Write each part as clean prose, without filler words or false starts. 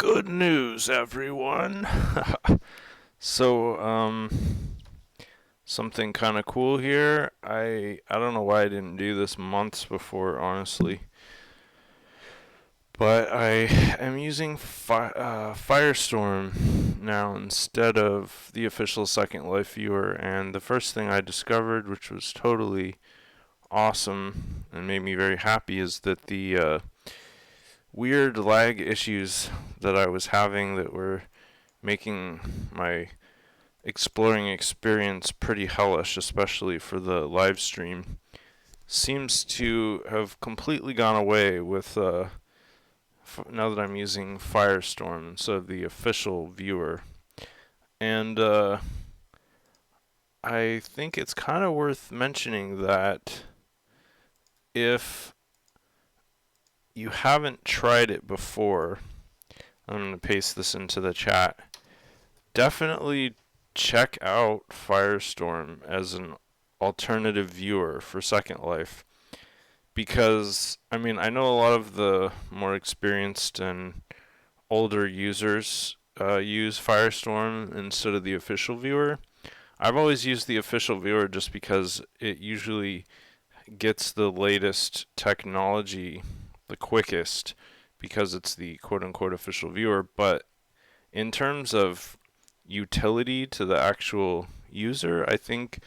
Good news, everyone. So, something kind of cool here. I don't know why I didn't do this months before, honestly. But I am using Firestorm now instead of the official Second Life viewer. And the first thing I discovered, which was totally awesome and made me very happy, is that the weird lag issues that I was having that were making my exploring experience pretty hellish, especially for the live stream, seems to have completely gone away with now that I'm using Firestorm instead of the official viewer. And I think it's kind of worth mentioning that if you haven't tried it before, I'm going to paste this into the chat. Definitely check out Firestorm as an alternative viewer for Second Life, because I know a lot of the more experienced and older users use Firestorm instead of the official viewer. I've always used the official viewer just because it usually gets the latest technology the quickest, because it's the quote unquote official viewer. But in terms of utility to the actual user, I think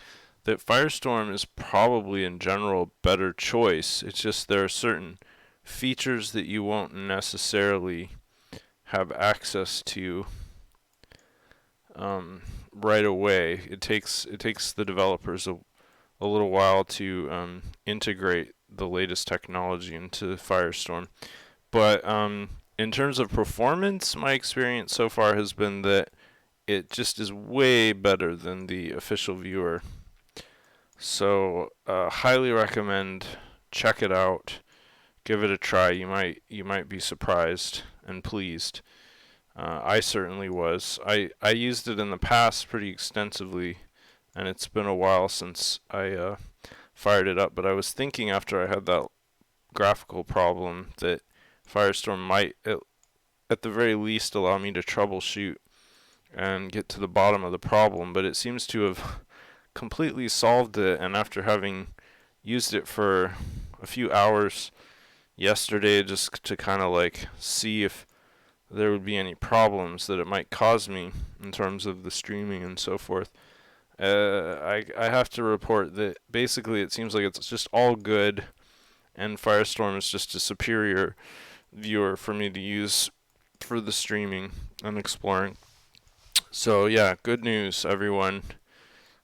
that Firestorm is probably in general a better choice. It's just there are certain features that you won't necessarily have access to right away. It takes the developers a little while to integrate the latest technology into Firestorm. But in terms of performance, my experience so far has been that it just is way better than the official viewer. So highly recommend, check it out, give it a try. You might be surprised and pleased. I certainly was. I used it in the past pretty extensively, and it's been a while since I fired it up. But I was thinking after I had that graphical problem that Firestorm might at the very least allow me to troubleshoot and get to the bottom of the problem, but it seems to have completely solved it. And after having used it for a few hours yesterday just to kind of like see if there would be any problems that it might cause me in terms of the streaming and so forth, I have to report that basically it seems like it's just all good, and Firestorm is just a superior viewer for me to use for the streaming and exploring. So yeah, good news, everyone.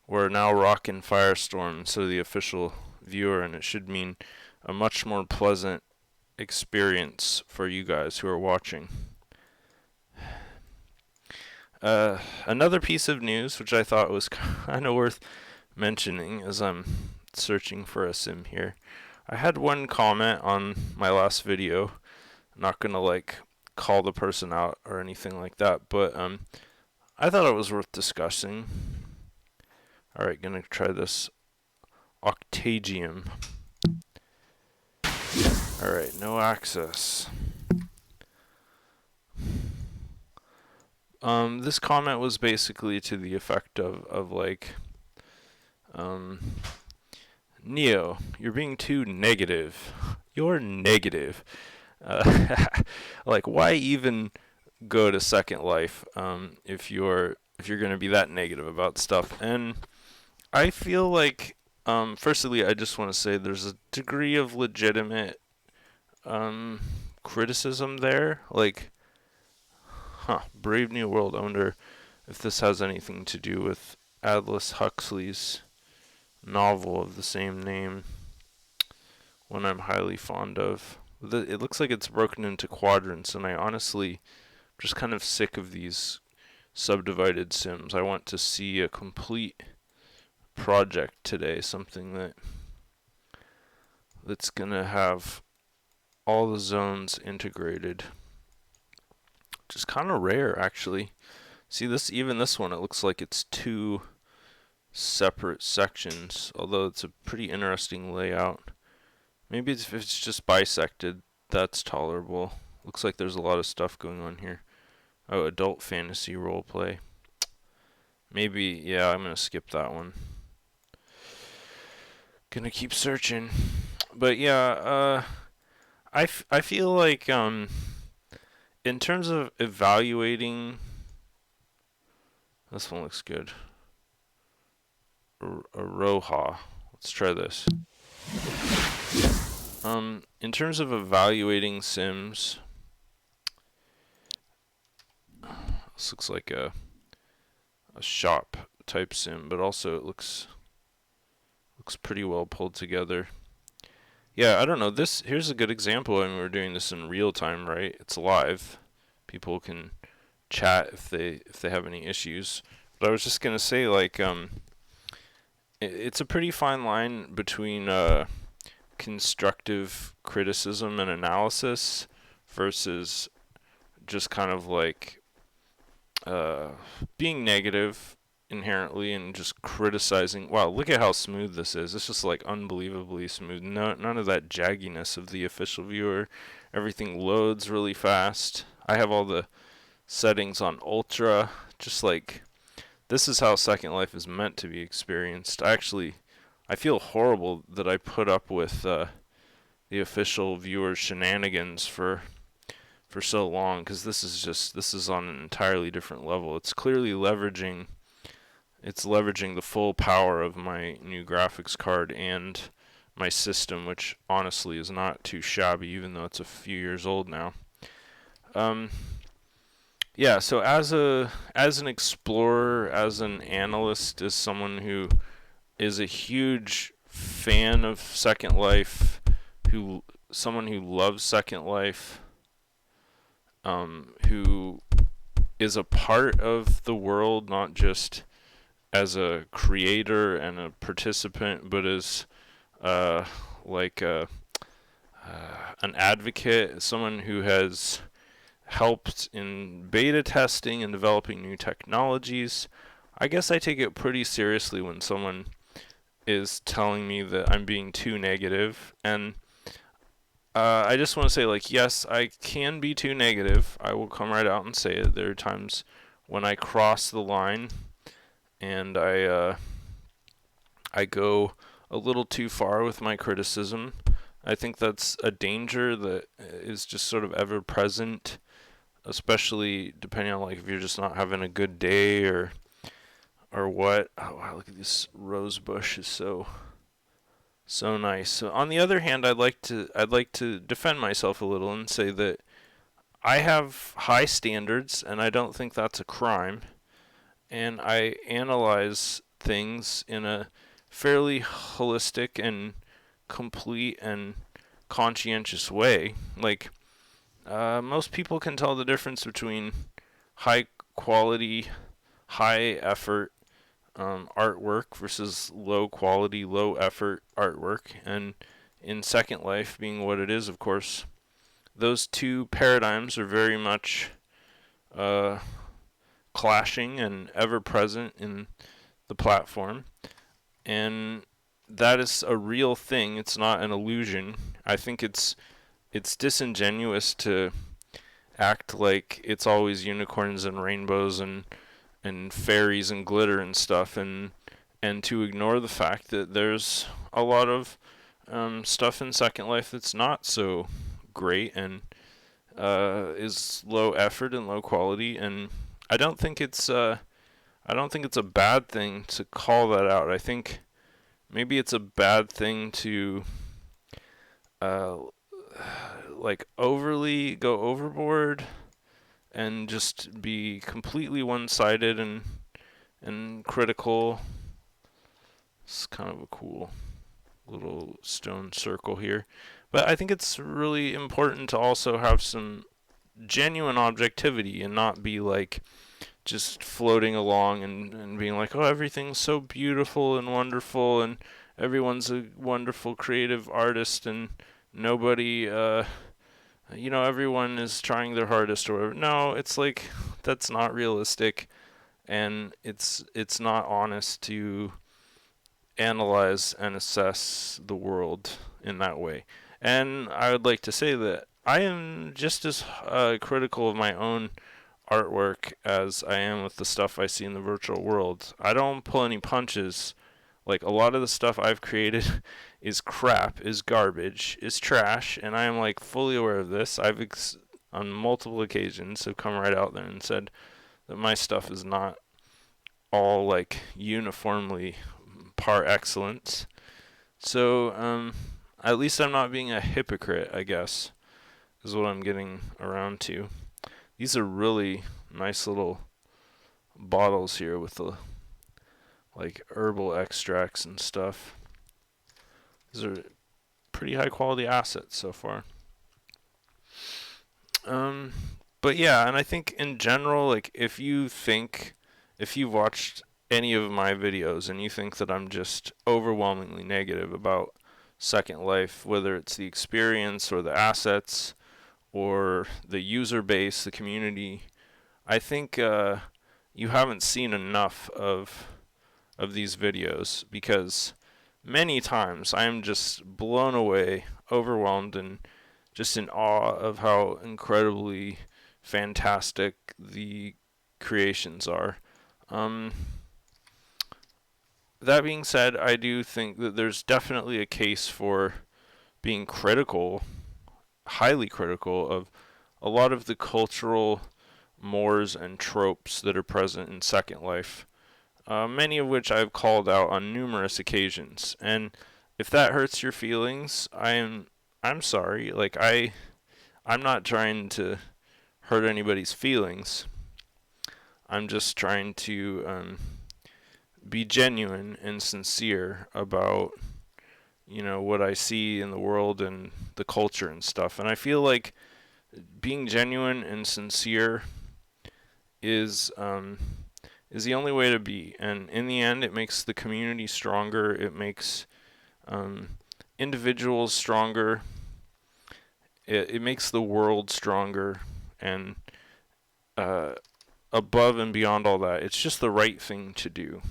We're now rocking Firestorm instead of the official viewer, and it should mean a much more pleasant experience for you guys who are watching. Another piece of news which I thought was kind of worth mentioning as I'm searching for a sim here. I had one comment on my last video. I'm not gonna like call the person out or anything like that, but I thought it was worth discussing. Alright, gonna try this Octagium. Alright, no access. This comment was basically to the effect of like, Neo, you're being too negative. You're negative. Like, why even go to Second Life if you're gonna be that negative about stuff? And I feel like, firstly, I just want to say there's a degree of legitimate criticism there. Like, Brave New World. I wonder if this has anything to do with Aldous Huxley's novel of the same name, one I'm highly fond of. It looks like it's broken into quadrants, and I honestly just kind of sick of these subdivided sims. I want to see a complete project today, something that's gonna have all the zones integrated. Just kind of rare, actually. See this, even this one, it looks like it's two separate sections, although it's a pretty interesting layout. Maybe if it's just bisected, that's tolerable. Looks like there's a lot of stuff going on here. Oh, adult fantasy roleplay. Maybe, yeah, I'm gonna skip that one. Gonna keep searching. But yeah, I feel like in terms of evaluating, this one looks good. Aroha. Let's try this. In terms of evaluating Sims, this looks like a shop type sim, but also it looks pretty well pulled together. Yeah, I don't know. Here's a good example. I mean, we're doing this in real time, right? It's live. People can chat if they have any issues. But I was just gonna say, like, it's a pretty fine line between constructive criticism and analysis versus just kind of like being negative inherently and just criticizing. Wow, look at how smooth this is. It's just like unbelievably smooth. No, none of that jagginess of the official viewer. Everything loads really fast. I have all the settings on ultra. Just like, this is how Second Life is meant to be experienced. I feel horrible that I put up with the official viewer shenanigans for so long, because this is on an entirely different level. It's clearly leveraging the full power of my new graphics card and my system, which honestly is not too shabby, even though it's a few years old now. Yeah, so as an explorer, as an analyst, as someone who is a huge fan of Second Life, someone who loves Second Life, who is a part of the world, not just as a creator and a participant, but as like an advocate, someone who has helped in beta testing and developing new technologies. I guess I take it pretty seriously when someone is telling me that I'm being too negative, and I just want to say, like, yes, I can be too negative. I will come right out and say it. There are times when I cross the line and I go a little too far with my criticism. I think that's a danger that is just sort of ever present, especially depending on, like, if you're just not having a good day or what. Oh wow, look at this rose bush, is so nice. So on the other hand, I'd like to defend myself a little and say that I have high standards, and I don't think that's a crime. And I analyze things in a fairly holistic and complete and conscientious way. Like, most people can tell the difference between high quality, high effort artwork versus low quality, low effort artwork. And in Second Life being what it is, of course, those two paradigms are very much clashing and ever present in the platform. And that is a real thing. It's not an illusion. I think it's disingenuous to act like it's always unicorns and rainbows and fairies and glitter and stuff, and to ignore the fact that there's a lot of stuff in Second Life that's not so great and is low effort and low quality. And I don't think it's a bad thing to call that out. I think maybe it's a bad thing to like overly go overboard and just be completely one-sided and critical. It's kind of a cool little stone circle here. But I think it's really important to also have some genuine objectivity and not be like just floating along and being like, oh, everything's so beautiful and wonderful and everyone's a wonderful creative artist and nobody everyone is trying their hardest or whatever. No, it's like, that's not realistic, and it's not honest to analyze and assess the world in that way. And I would like to say that I am just as critical of my own artwork as I am with the stuff I see in the virtual world. I don't pull any punches. Like, a lot of the stuff I've created is crap, is garbage, is trash, and I am like fully aware of this. On multiple occasions have come right out there and said that my stuff is not all like uniformly par excellence. So at least I'm not being a hypocrite, I guess, is what I'm getting around to. These are really nice little bottles here with the like herbal extracts and stuff. These are pretty high quality assets so far. But yeah, and I think in general, like if you've watched any of my videos and you think that I'm just overwhelmingly negative about Second Life, whether it's the experience or the assets or the user base, the community, I think you haven't seen enough of these videos, because many times I am just blown away, overwhelmed, and just in awe of how incredibly fantastic the creations are. That being said, I do think that there's definitely a case for being critical, highly critical, of a lot of the cultural mores and tropes that are present in Second Life, many of which I've called out on numerous occasions. And if that hurts your feelings, I'm sorry. Like I'm not trying to hurt anybody's feelings. I'm just trying to be genuine and sincere about, what I see in the world and the culture and stuff. And I feel like being genuine and sincere is the only way to be. And in the end, it makes the community stronger. It makes individuals stronger. It makes the world stronger. And above and beyond all that, it's just the right thing to do.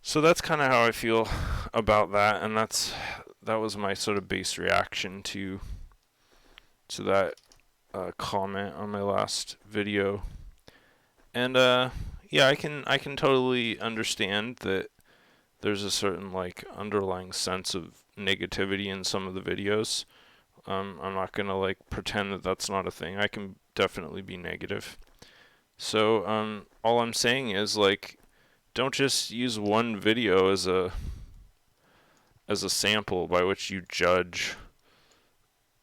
So that's kind of how I feel about that, and that was my sort of base reaction to that comment on my last video. And yeah, I can totally understand that there's a certain like underlying sense of negativity in some of the videos. I'm not gonna like pretend that that's not a thing. I can definitely be negative. So all I'm saying is, like, don't just use one video as a sample by which you judge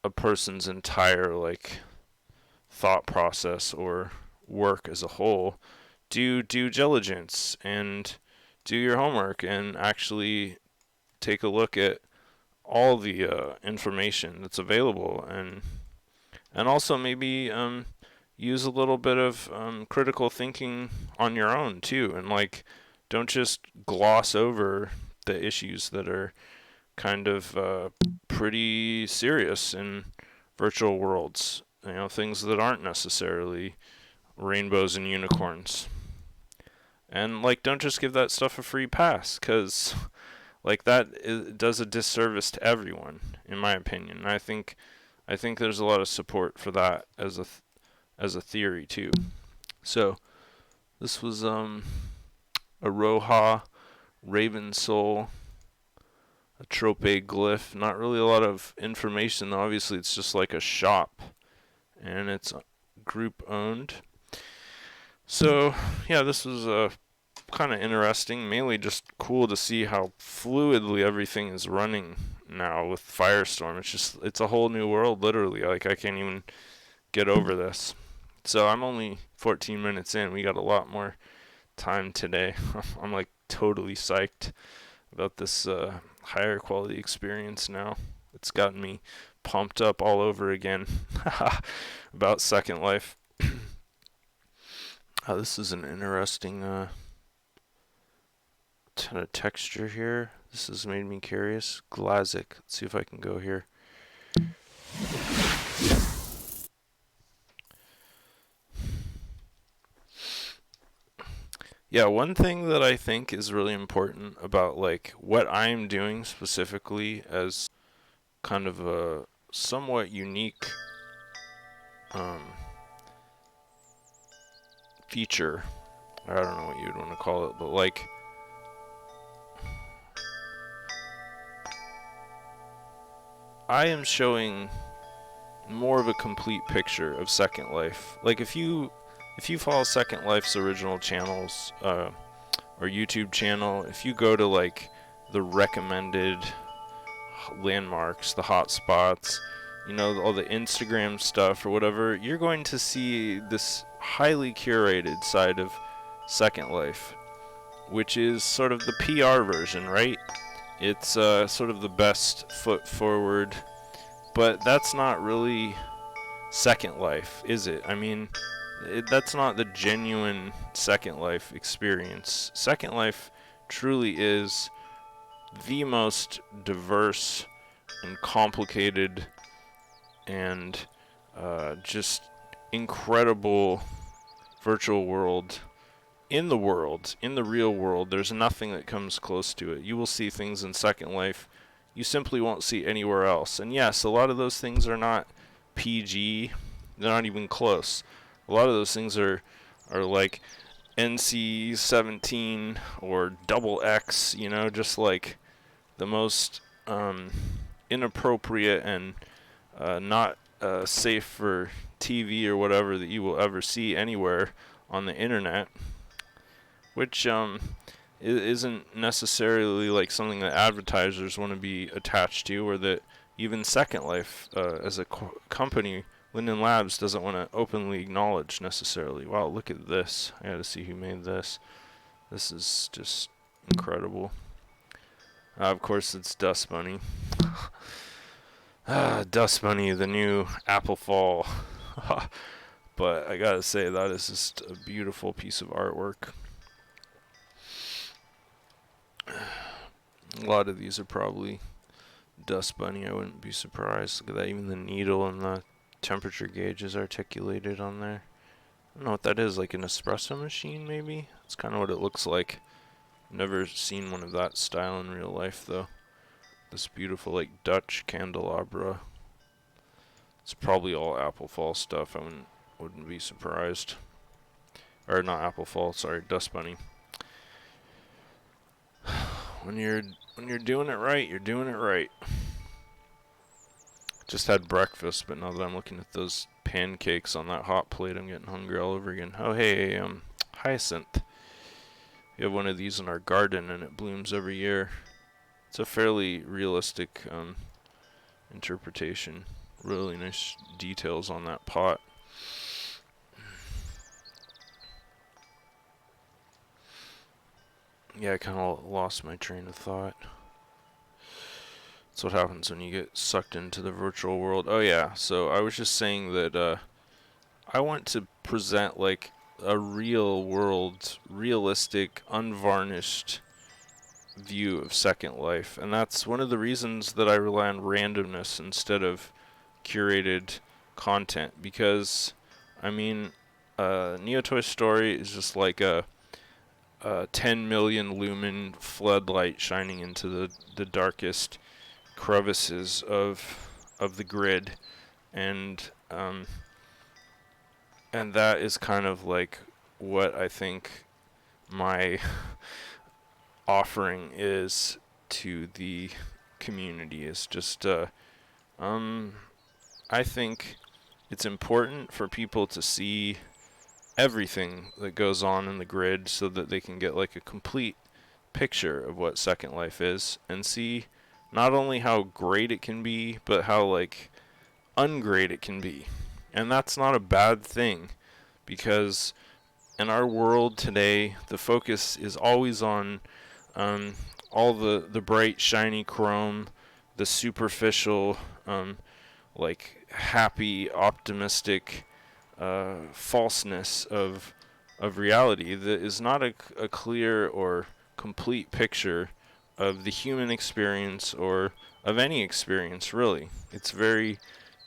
a person's entire like thought process or work as a whole. Do due diligence and do your homework and actually take a look at all the information that's available, and also maybe use a little bit of critical thinking on your own too, and like don't just gloss over the issues that are kind of pretty serious in virtual worlds. Things that aren't necessarily rainbows and unicorns. And like, don't just give that stuff a free pass, because like that does a disservice to everyone, in my opinion. And I think there's a lot of support for that as a theory too. So this was a Roha Raven Soul, a trope glyph. Not really a lot of information. Obviously, it's just like a shop, and it's group owned. So yeah, this was kind of interesting. Mainly just cool to see how fluidly everything is running now with Firestorm. It's a whole new world, literally. Like, I can't even get over this. So I'm only 14 minutes in. We got a lot more time today. I'm like totally psyched about this higher quality experience now. It's gotten me pumped up all over again about Second Life. This is an interesting kind of texture here. This has made me curious. Glazik. Let's see if I can go here. Yeah, one thing that I think is really important about like what I'm doing specifically as kind of a somewhat unique feature. I don't know what you would want to call it, but like, I am showing more of a complete picture of Second Life. Like, if you follow Second Life's original channels, or YouTube channel, if you go to like the recommended landmarks, the hot spots, you know, all the Instagram stuff or whatever, you're going to see this highly curated side of Second Life, which is sort of the PR version, right? It's sort of the best foot forward, but that's not really Second Life, is it? I mean, that's not the genuine Second Life experience. Second Life truly is the most diverse and complicated and just incredible virtual world in the world. In the real world, there's nothing that comes close to it. You will see things in Second Life you simply won't see anywhere else. And yes, a lot of those things are not PG. They're not even close. A lot of those things are like NC-17 or double X, you know, just like the most inappropriate and not safe for TV or whatever that you will ever see anywhere on the internet, which isn't necessarily like something that advertisers want to be attached to, or that even Second Life as a company, Linden Labs, doesn't want to openly acknowledge necessarily. Wow, look at this. I gotta see who made this. This is just incredible. Of course, it's Dust Bunny. Dust Bunny, the new Apple Fall. But I gotta say, that is just a beautiful piece of artwork. A lot of these are probably Dust Bunny. I wouldn't be surprised. Look at that. Even the needle and the temperature gauge is articulated on there. I don't know what that is. Like an espresso machine, maybe? That's kind of what it looks like. Never seen one of that style in real life, though. This beautiful, like, Dutch candelabra. It's probably all Apple Fall stuff. I wouldn't be surprised. Or not Apple Fall, sorry, Dust Bunny. When you're doing it right, you're doing it right. Just had breakfast, but now that I'm looking at those pancakes on that hot plate, I'm getting hungry all over again. Oh, hey, hyacinth. We have one of these in our garden, and it blooms every year. It's a fairly realistic interpretation. Really nice details on that pot. Yeah, I kind of lost my train of thought. That's what happens when you get sucked into the virtual world. Oh yeah, so I was just saying that I want to present like a real world, realistic, unvarnished view of Second Life, and that's one of the reasons that I rely on randomness instead of curated content, because I mean, Neotoy story is just like a 10 million lumen floodlight shining into the darkest crevices of the grid, and that is kind of like what I think my offering is to the community. Is just I think it's important for people to see everything that goes on in the grid so that they can get like a complete picture of what Second Life is, and see not only how great it can be, but how like ungreat it can be. And that's not a bad thing, because in our world today, the focus is always on all the bright, shiny chrome, the superficial, like happy, optimistic falseness of reality that is not a clear or complete picture of the human experience, or of any experience, really. It's very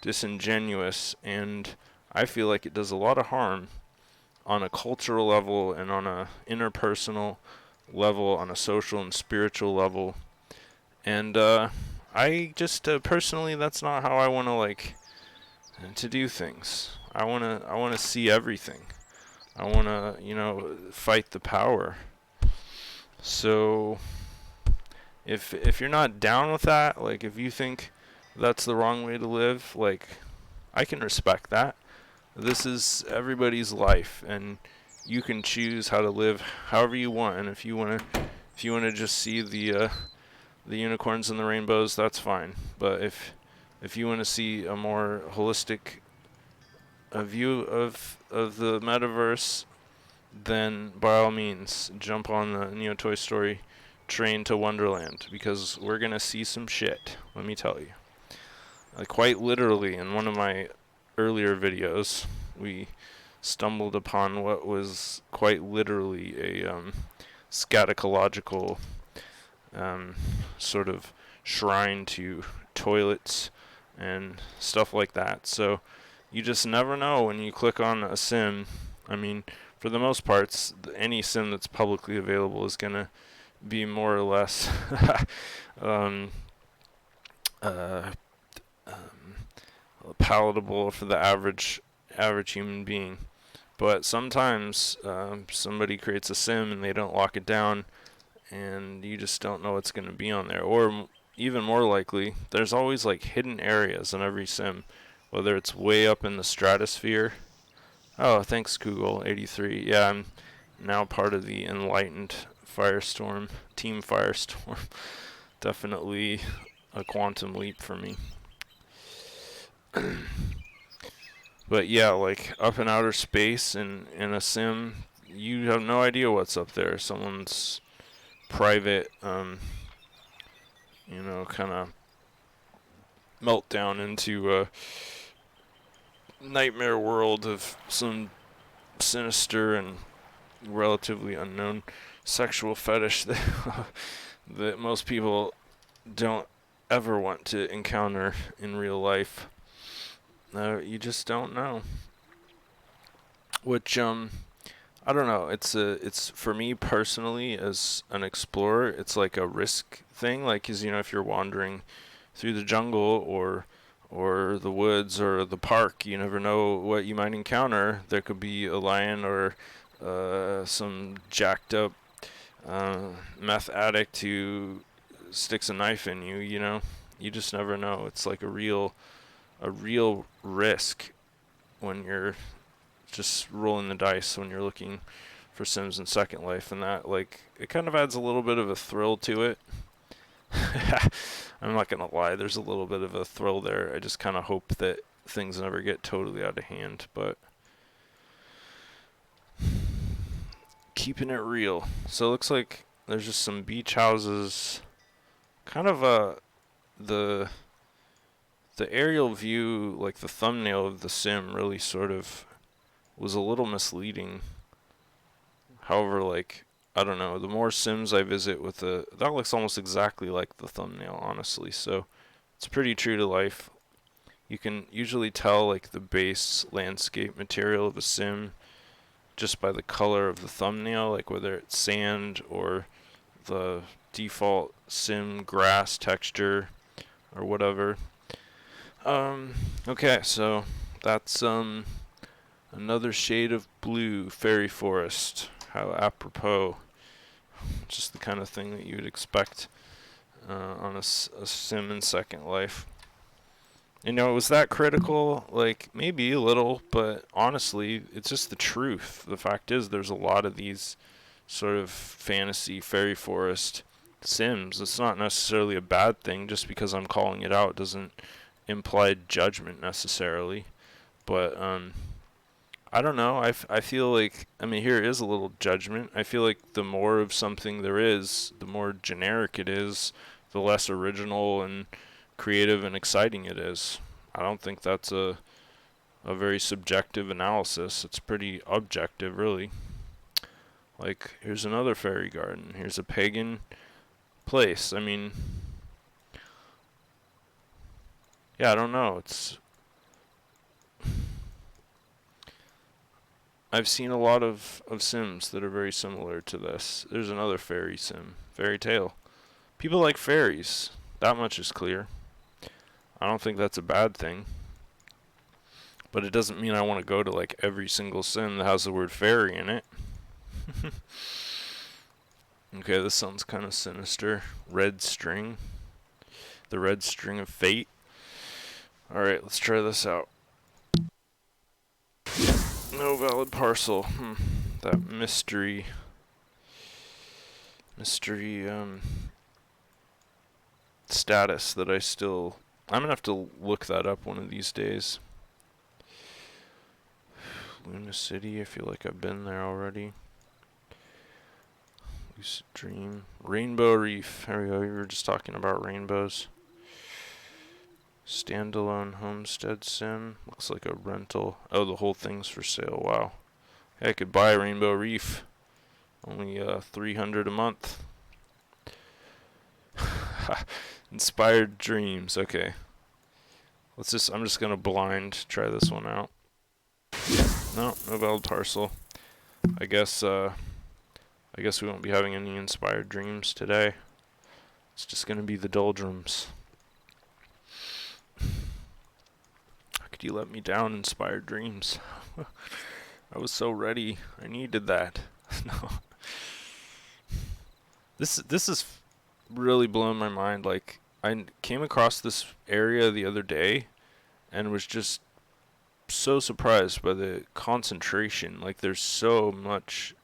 disingenuous, and I feel like it does a lot of harm on a cultural level, and on a interpersonal level, on a social and spiritual level. And I just personally, that's not how I want to like to do things. I want to see everything. I want to, fight the power. So if you're not down with that, like if you think that's the wrong way to live, like I can respect that. This is everybody's life, and you can choose how to live however you want. And if you wanna just see the unicorns and the rainbows, that's fine. But if you want to see a more holistic view of the metaverse, then by all means jump on the Neotoy story train to Wonderland, because we're gonna see some shit. Let me tell you. Quite literally, in one of my earlier videos, we stumbled upon what was quite literally a scatological sort of shrine to toilets and stuff like that. So you just never know when you click on a sim. I mean, for the most parts, any sim that's publicly available is going to be more or less um, uh, palatable for the average human being. But sometimes somebody creates a sim and they don't lock it down, and you just don't know what's going to be on there. Or even more likely, there's always like hidden areas in every sim, whether it's way up in the stratosphere. Oh, thanks Google 83. Yeah, I'm now part of the enlightened Firestorm, Team Firestorm. Definitely a quantum leap for me. But yeah, like up in outer space and in a sim, you have no idea what's up there. Someone's private, kind of meltdown into a nightmare world of some sinister and relatively unknown sexual fetish that that most people don't ever want to encounter in real life. You just don't know. Which I don't know. It's for me personally as an explorer, it's like a risk thing. Like, 'cause if you're wandering through the jungle or the woods or the park, you never know what you might encounter. There could be a lion or some jacked up meth addict who sticks a knife in you. You just never know. It's like a real risk when you're just rolling the dice when you're looking for Sims in Second Life, and that, like, it kind of adds a little bit of a thrill to it. I'm not gonna lie, there's a little bit of a thrill there. I just kind of hope that things never get totally out of hand, but keeping it real. So it looks like there's just some beach houses, kind of the aerial view, like the thumbnail of the sim really sort of was a little misleading. However, like, I don't know, the more sims I visit with that looks almost exactly like the thumbnail, honestly. So it's pretty true to life. You can usually tell like the base landscape material of a sim just by the color of the thumbnail, like whether it's sand or the default sim grass texture or whatever. Okay, so that's another shade of blue, fairy forest. How apropos. Just the kind of thing that you would expect on a sim in Second Life. Was that critical? Like, maybe a little, but honestly, it's just the truth. The fact is, there's a lot of these sort of fantasy fairy forest sims. It's not necessarily a bad thing. Just because I'm calling it out doesn't imply judgment necessarily. But I don't know. I feel like, here is a little judgment. I feel like the more of something there is, the more generic it is, the less original and creative and exciting it is. I don't think that's a very subjective analysis. It's pretty objective, really. Like, here's another fairy garden. Here's a pagan place. Yeah, I don't know. I've seen a lot of sims that are very similar to this. There's another fairy sim. Fairy tale. People like fairies. That much is clear. I don't think that's a bad thing. But it doesn't mean I want to go to like every single sim that has the word fairy in it. Okay, this sounds kind of sinister. Red string. The red string of fate. Alright, let's try this out. No valid parcel. That mystery status that I'm gonna have to look that up one of these days. Luna City, I feel like I've been there already. Lucid Dream. Rainbow Reef. There we go, we were just talking about rainbows. Standalone homestead sim. Looks like a rental. Oh, the whole thing's for sale. Wow. Hey, I could buy Rainbow Reef. Only $300 a month. Inspired Dreams. Okay. I'm just gonna blind try this one out. No valid parcel. I guess we won't be having any inspired dreams today. It's just gonna be the doldrums. How could you let me down, inspired dreams? I was so ready. I needed that. No. This is really blowing my mind. Like, I came across this area the other day and was just so surprised by the concentration. Like, there's so much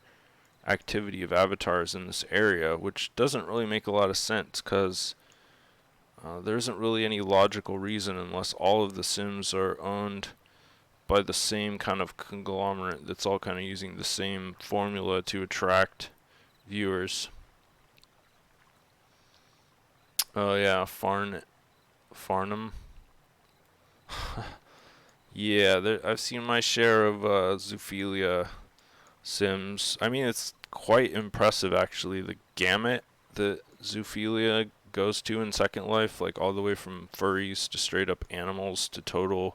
activity of avatars in this area, which doesn't really make a lot of sense because there isn't really any logical reason unless all of the sims are owned by the same kind of conglomerate that's all kind of using the same formula to attract viewers. Oh yeah, Farnham. Yeah, I've seen my share of zoophilia sims. I mean, it's quite impressive actually, the gamut that zoophilia goes to in Second Life, like all the way from furries to straight up animals to total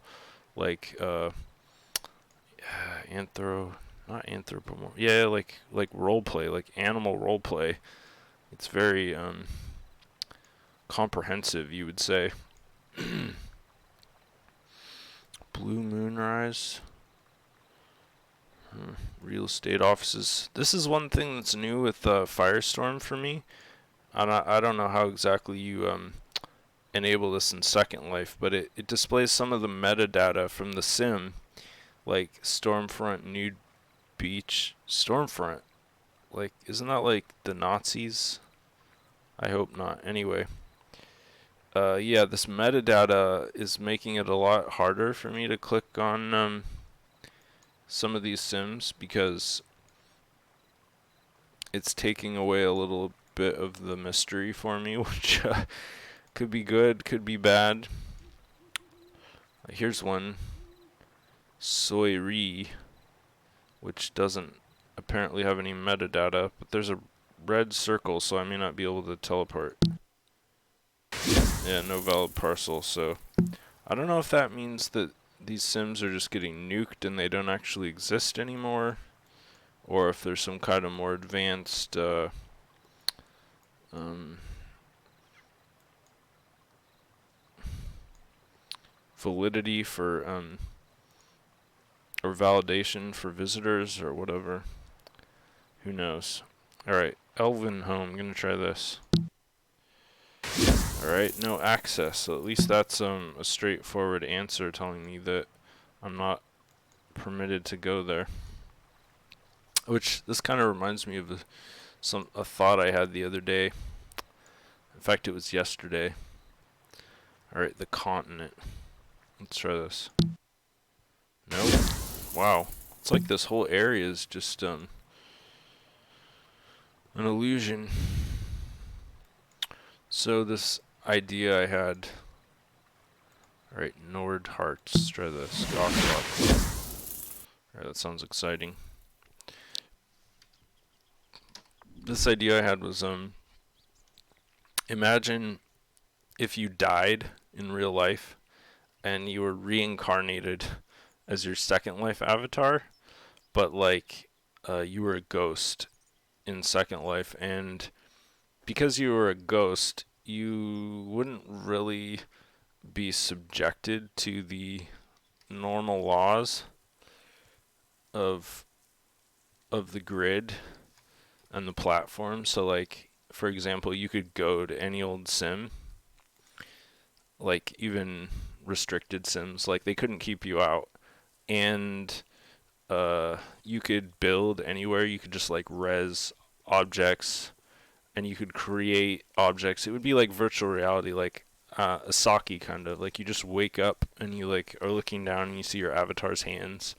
like not anthropomorph. Yeah, like roleplay, like animal roleplay. It's very comprehensive, you would say. Blue Moonrise. Real estate offices. This is one thing that's new with Firestorm for me. I don't know how exactly you enable this in Second Life, but it displays some of the metadata from the sim, like Stormfront, nude beach. Stormfront, like, isn't that like the Nazis? I hope not. Anyway, yeah, this metadata is making it a lot harder for me to click on some of these sims because it's taking away a little bit of the mystery for me, which could be good, could be bad. Here's one, Soyri, which doesn't apparently have any metadata, but there's a red circle, so I may not be able to teleport. Yeah, no valid parcel, so I don't know if that means that these sims are just getting nuked and they don't actually exist anymore, or if there's some kind of more advanced validity for or validation for visitors or whatever. Who knows? Alright, Elven Home, I'm gonna try this. Alright, no access, so at least that's a straightforward answer telling me that I'm not permitted to go there. Which, this kind of reminds me of a thought I had the other day. In fact, it was yesterday. Alright, the continent. Let's try this. Nope. Wow. It's like this whole area is just an illusion. So this idea I had. Alright, Nord Hearts. Let's try this. Alright, that sounds exciting. This idea I had was imagine if you died in real life and you were reincarnated as your Second Life avatar, but like you were a ghost in Second Life, and because you were a ghost, you wouldn't really be subjected to the normal laws of the grid and the platform. So like, for example, you could go to any old sim, like even restricted sims, like they couldn't keep you out. And you could build anywhere. You could just like res objects, and you could create objects. It would be like virtual reality, like a sake kind of. Like you just wake up and you like are looking down and you see your avatar's hands,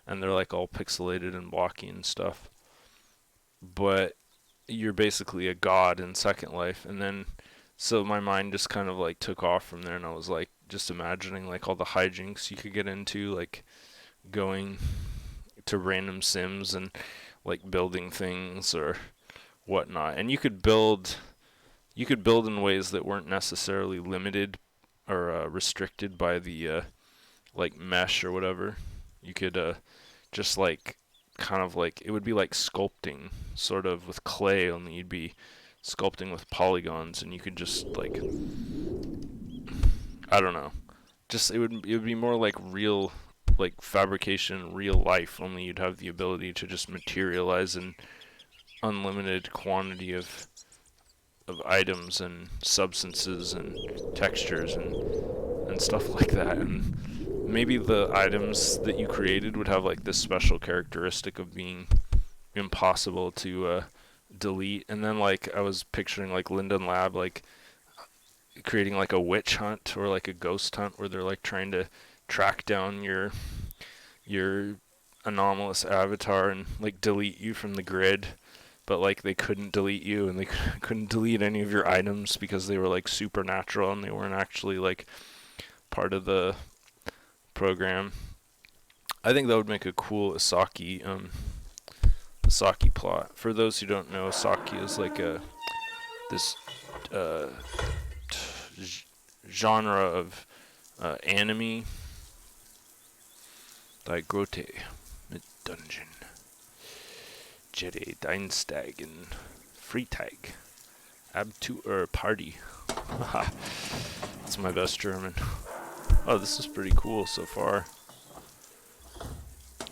and they're like all pixelated and blocky and stuff. But you're basically a god in Second Life. And then so my mind just kind of like took off from there, and I was like just imagining like all the hijinks you could get into, like going to random sims and like building things or whatnot. And you could build in ways that weren't necessarily limited or restricted by the like mesh or whatever. You could just like kind of like, it would be like sculpting sort of with clay, only you'd be sculpting with polygons, and you could just like, I don't know, just it would be more like real, like fabrication, real life, only you'd have the ability to just materialize an unlimited quantity of items and substances and textures and stuff like that. And maybe the items that you created would have like this special characteristic of being impossible to delete. And then like I was picturing like Linden Lab like creating like a witch hunt or like a ghost hunt where they're like trying to track down your anomalous avatar and like delete you from the grid, but like they couldn't delete you, and they couldn't delete any of your items because they were like supernatural and they weren't actually like part of the program. I think that would make a cool Asaki plot. For those who don't know, Asaki is like this uh, genre of anime, like Grote, mit Dungeon, Jedi, Deinstag, and Freitag, Abtur Party. That's my best German. Oh, this is pretty cool so far.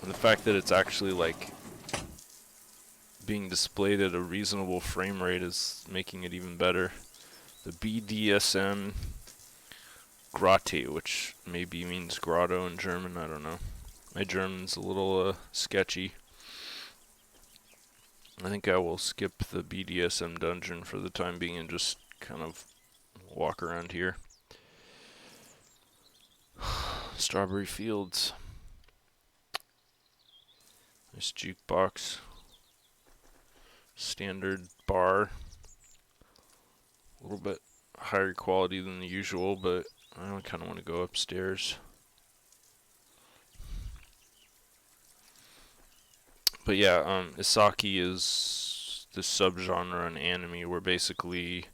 And the fact that it's actually like being displayed at a reasonable frame rate is making it even better. The BDSM Grate, which maybe means grotto in German, I don't know. My German's a little sketchy. I think I will skip the BDSM dungeon for the time being and just kind of walk around here. Strawberry Fields. Nice jukebox. Standard bar. A little bit higher quality than the usual, but I kind of want to go upstairs. But yeah, Isaki is this subgenre in anime where basically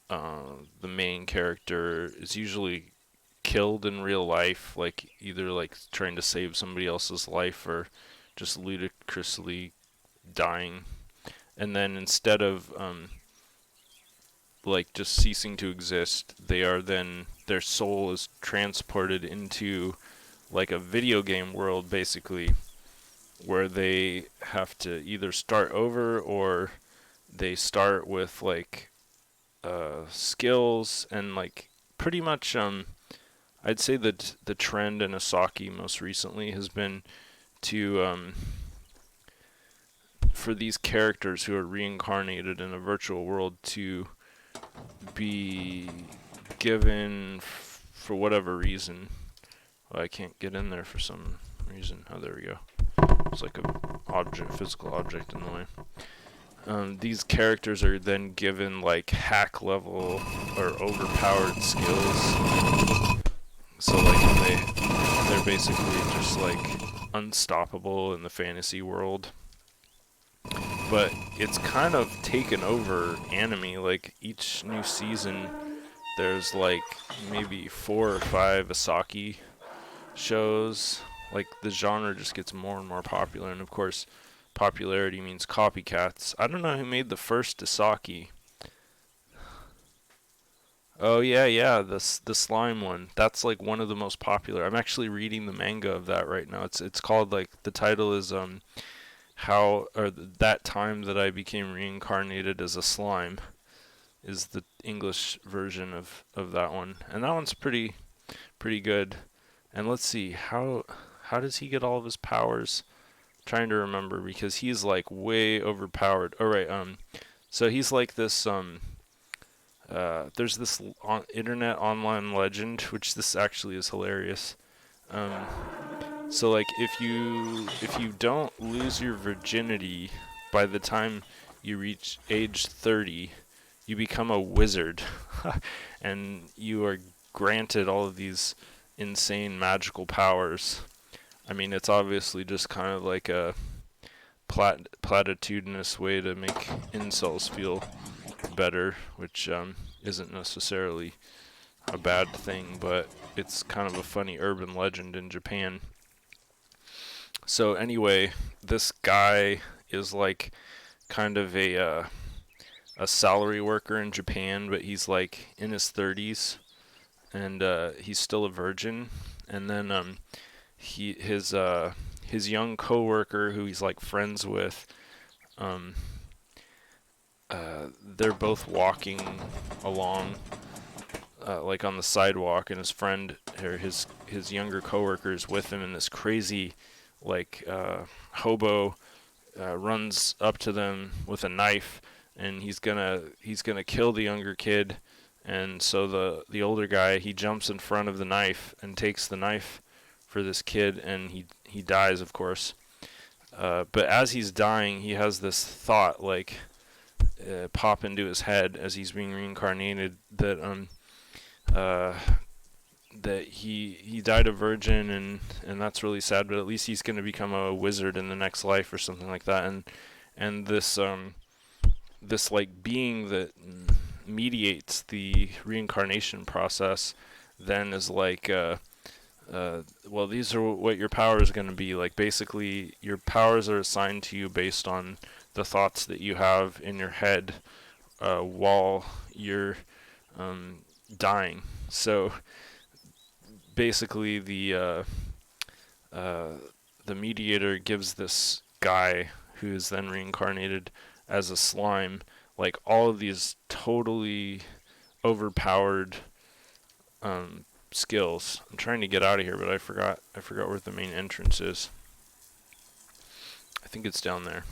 the main character is usually killed in real life, like either like trying to save somebody else's life or just ludicrously dying. And then instead of like just ceasing to exist, they are then, their soul is transported into like a video game world basically, where they have to either start over or they start with like skills and like pretty much I'd say that the trend in Asaki most recently has been to for these characters who are reincarnated in a virtual world to be given for whatever reason. Well, I can't get in there for some reason. Oh, there we go. It's like a physical object in the way. These characters are then given like hack level or overpowered skills. So like they're basically just like unstoppable in the fantasy world. But it's kind of taken over anime. Like each new season, there's like maybe 4 or 5 Asaki shows. Like the genre just gets more and more popular, and of course, popularity means copycats. I don't know who made the first Asaki. Oh yeah, yeah, the slime one. That's like one of the most popular. I'm actually reading the manga of that right now. It's called like the title is how or that time that I became reincarnated as a slime is the English version of that one. And that one's pretty good. And let's see, how does he get all of his powers? Trying to remember because he's like way overpowered. All right, so he's like this there's this internet online legend, which this actually is hilarious. Um, so like if you don't lose your virginity by the time you reach age 30, you become a wizard, and you are granted all of these insane magical powers. I mean, it's obviously just kind of like a platitudinous way to make incels feel better, which isn't necessarily a bad thing, but it's kind of a funny urban legend in Japan. So anyway, this guy is like kind of a salary worker in Japan, but he's like in his 30s, and he's still a virgin. And then his young coworker who he's like friends with, um, they're both walking along like on the sidewalk, and his friend or his younger coworker is with him, and this crazy like hobo runs up to them with a knife, and he's gonna kill the younger kid. And so the older guy, he jumps in front of the knife and takes the knife for this kid, and he dies, of course. But as he's dying, he has this thought like pop into his head as he's being reincarnated uh, that he died a virgin, and that's really sad, but at least he's going to become a wizard in the next life or something like that. And this like being that mediates the reincarnation process then is like well, these are what your power is going to be. Like basically your powers are assigned to you based on the thoughts that you have in your head while you're dying. So basically uh, the mediator gives this guy who is then reincarnated as a slime like all of these totally overpowered skills. I'm trying to get out of here, but I forgot where the main entrance is. I think it's down there,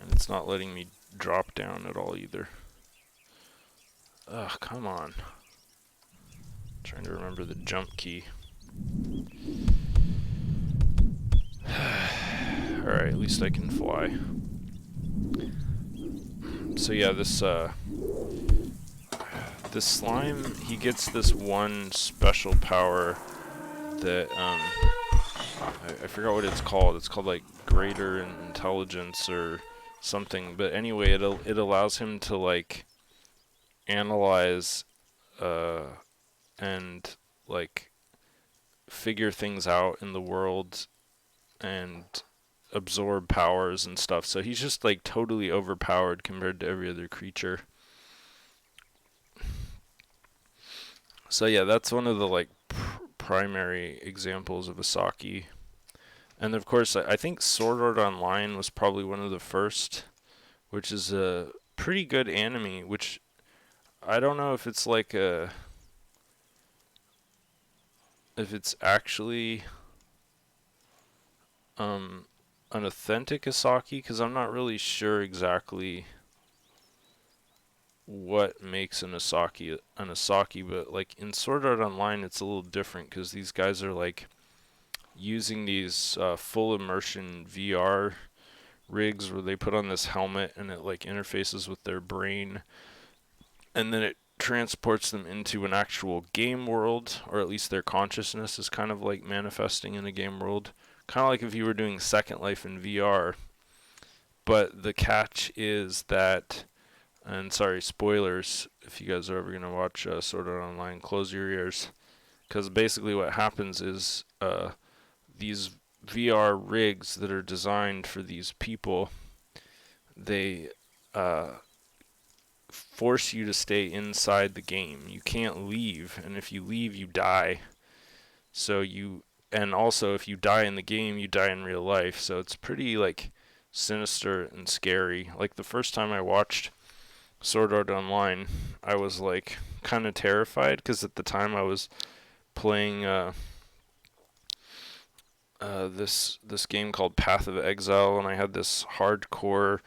and it's not letting me drop down at all either. Ugh, come on. I'm trying to remember the jump key. Alright, at least I can fly. So yeah, this slime, he gets this one special power that I forgot what it's called. It's called like greater intelligence or something. But anyway, it allows him to like analyze uh and like figure things out in the world and absorb powers and stuff. So he's just like totally overpowered compared to every other creature. So yeah, that's one of the like primary examples of Asaki. And of course, I think Sword Art Online was probably one of the first, which is a pretty good anime. Which I don't know if it's like if it's actually um an authentic Asaki, because I'm not really sure exactly what makes an Asaki, but like in Sword Art Online, it's a little different because these guys are like using these full immersion VR rigs where they put on this helmet and it like interfaces with their brain, and then it transports them into an actual game world, or at least their consciousness is kind of like manifesting in a game world, kind of like if you were doing Second Life in VR. But the catch is that, and sorry, spoilers, if you guys are ever going to watch Sword Art Online, close your ears, because basically what happens is these VR rigs that are designed for these people, they uh, force you to stay inside the game. You can't leave, and if you leave, you die. So and also if you die in the game, you die in real life. So it's pretty like sinister and scary. Like the first time I watched Sword Art Online, I was like kind of terrified because at the time I was playing this game called Path of Exile, and I had this hardcore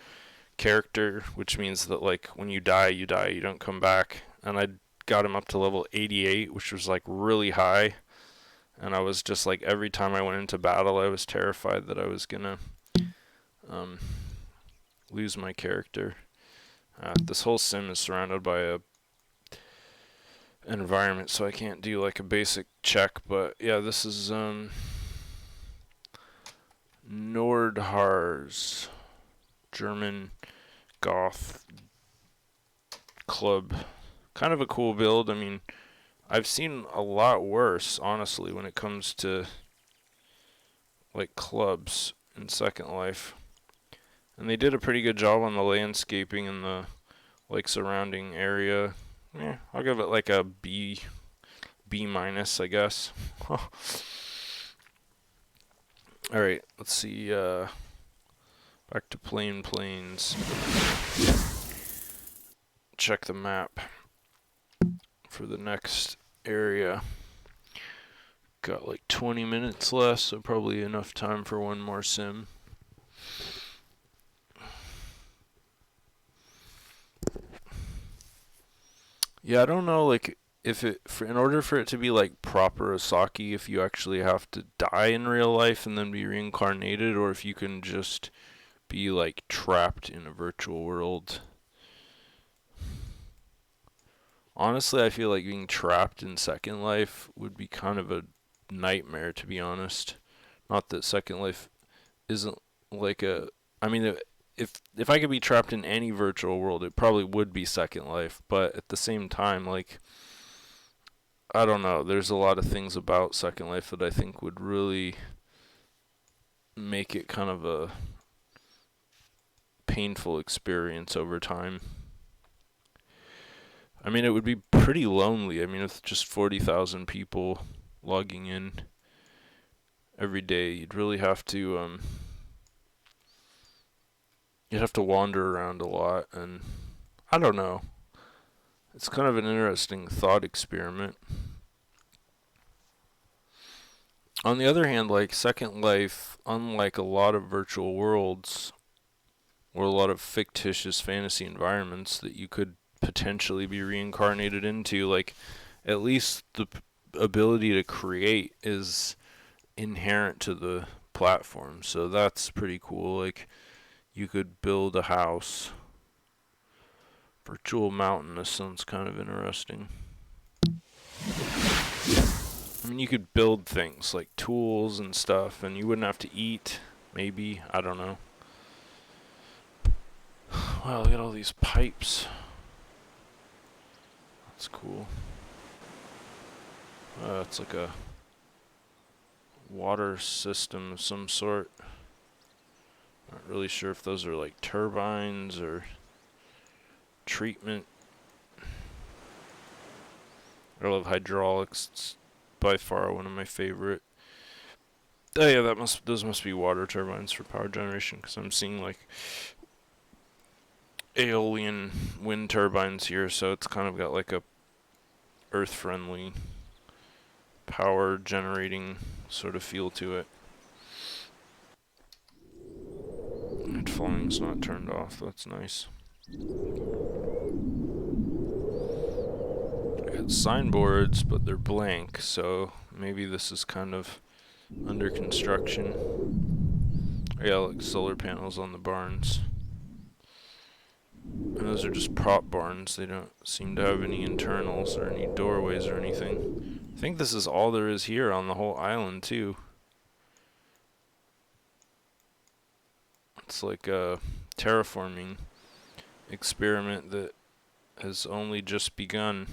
character, which means that like when you die, you die, you don't come back. And I got him up to level 88, which was like really high. And I was just like every time I went into battle, I was terrified that I was gonna um, lose my character. This whole sim is surrounded by a environment, so I can't do like a basic check. But yeah, this is Nordhaar's German goth club. Kind of a cool build. I mean, I've seen a lot worse, honestly, when it comes to like clubs in Second Life. And they did a pretty good job on the landscaping and the like surrounding area. Yeah, I'll give it like a B minus, I guess. Alright, let's see, back to Plains. Check the map for the next area. Got like 20 minutes left, so probably enough time for one more sim. Yeah, I don't know, like, if in order for it to be like proper Osaki, if you actually have to die in real life and then be reincarnated, or if you can just be like trapped in a virtual world. Honestly, I feel like being trapped in Second Life would be kind of a nightmare, to be honest. Not that Second Life isn't like a. I mean, if I could be trapped in any virtual world, it probably would be Second Life. But at the same time, like, I don't know. There's a lot of things about Second Life that I think would really make it kind of a painful experience over time. I mean, it would be pretty lonely. I mean, with just 40,000 people logging in every day, you'd really have to you'd have to wander around a lot, and I don't know. It's kind of an interesting thought experiment. On the other hand, like Second Life, unlike a lot of virtual worlds or a lot of fictitious fantasy environments that you could potentially be reincarnated into, like at least the ability to create is inherent to the platform. So that's pretty cool. Like you could build a house. Virtual mountain, this sounds kind of interesting. I mean, you could build things like tools and stuff, and you wouldn't have to eat, maybe. I don't know. Wow, look at all these pipes. That's cool. It's like a water system of some sort. Not really sure if those are like turbines or treatment. I love hydraulics. It's by far one of my favorite. Oh yeah, those must be water turbines for power generation, because I'm seeing like aeolian wind turbines here, so it's kind of got like a earth-friendly power generating sort of feel to it. And flying's not turned off, that's nice. I got signboards, but they're blank, so maybe this is kind of under construction. Yeah, like solar panels on the barns. And those are just prop barns. They don't seem to have any internals or any doorways or anything. I think this is all there is here on the whole island, too. It's like a terraforming experiment that has only just begun.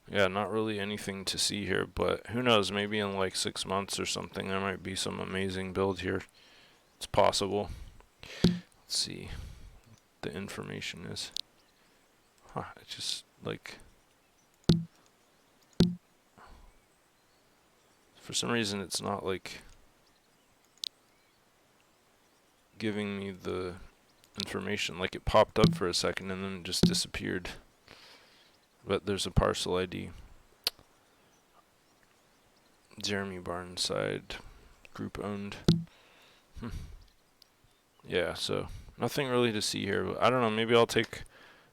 Yeah, not really anything to see here, but who knows, maybe in like 6 months or something there might be some amazing build here. It's possible. Let's see. the information is. It just, like, for some reason it's not, like, giving me the information. Like, it popped up for a second and then it just disappeared. But there's a parcel ID. Jeremy Barnside, group owned. Yeah, so nothing really to see here. But I don't know, maybe I'll take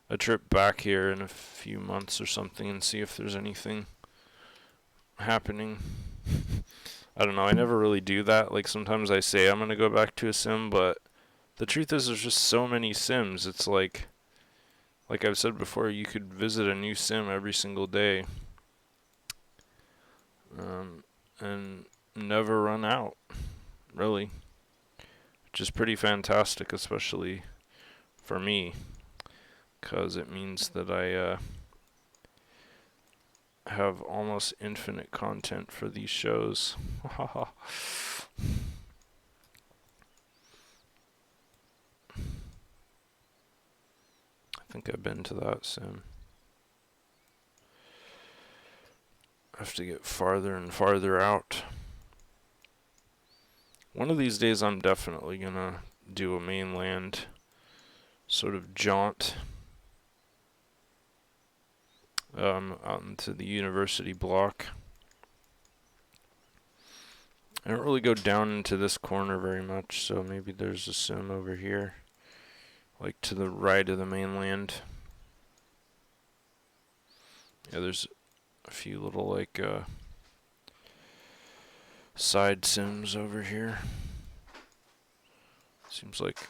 a trip back here in a few months or something and see if there's anything happening. I don't know, I never really do that. Like, sometimes I say I'm gonna go back to a sim, but the truth is there's just so many sims. It's like I've said before, you could visit a new sim every single day. And never run out, really. Which is pretty fantastic, especially for me, because it means that I have almost infinite content for these shows. I think I've been to that sim. I have to get farther and farther out. One of these days I'm definitely gonna do a mainland sort of jaunt out into the university block. I don't really go down into this corner very much, so maybe there's a sim over here, like to the right of the mainland. Yeah, there's a few little, like, side sims over here. Seems like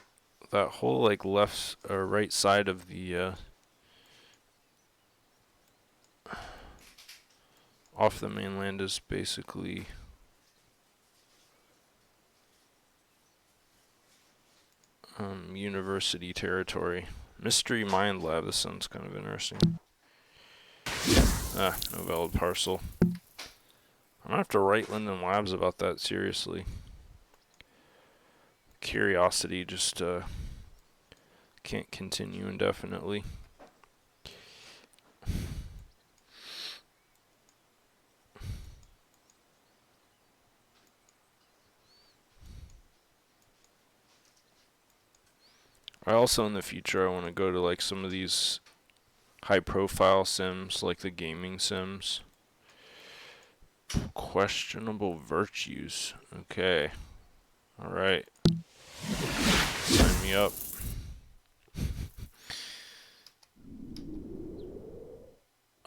that whole, like, left or right side of the off the mainland is basically university territory. Mystery Mind Lab, this sounds kind of interesting. No valid parcel. I'm gonna have to write Linden Labs about that, seriously. Curiosity just can't continue indefinitely. I also, in the future, I want to go to, like, some of these high-profile sims, like the gaming sims. Questionable virtues. Okay. Alright. Sign me up.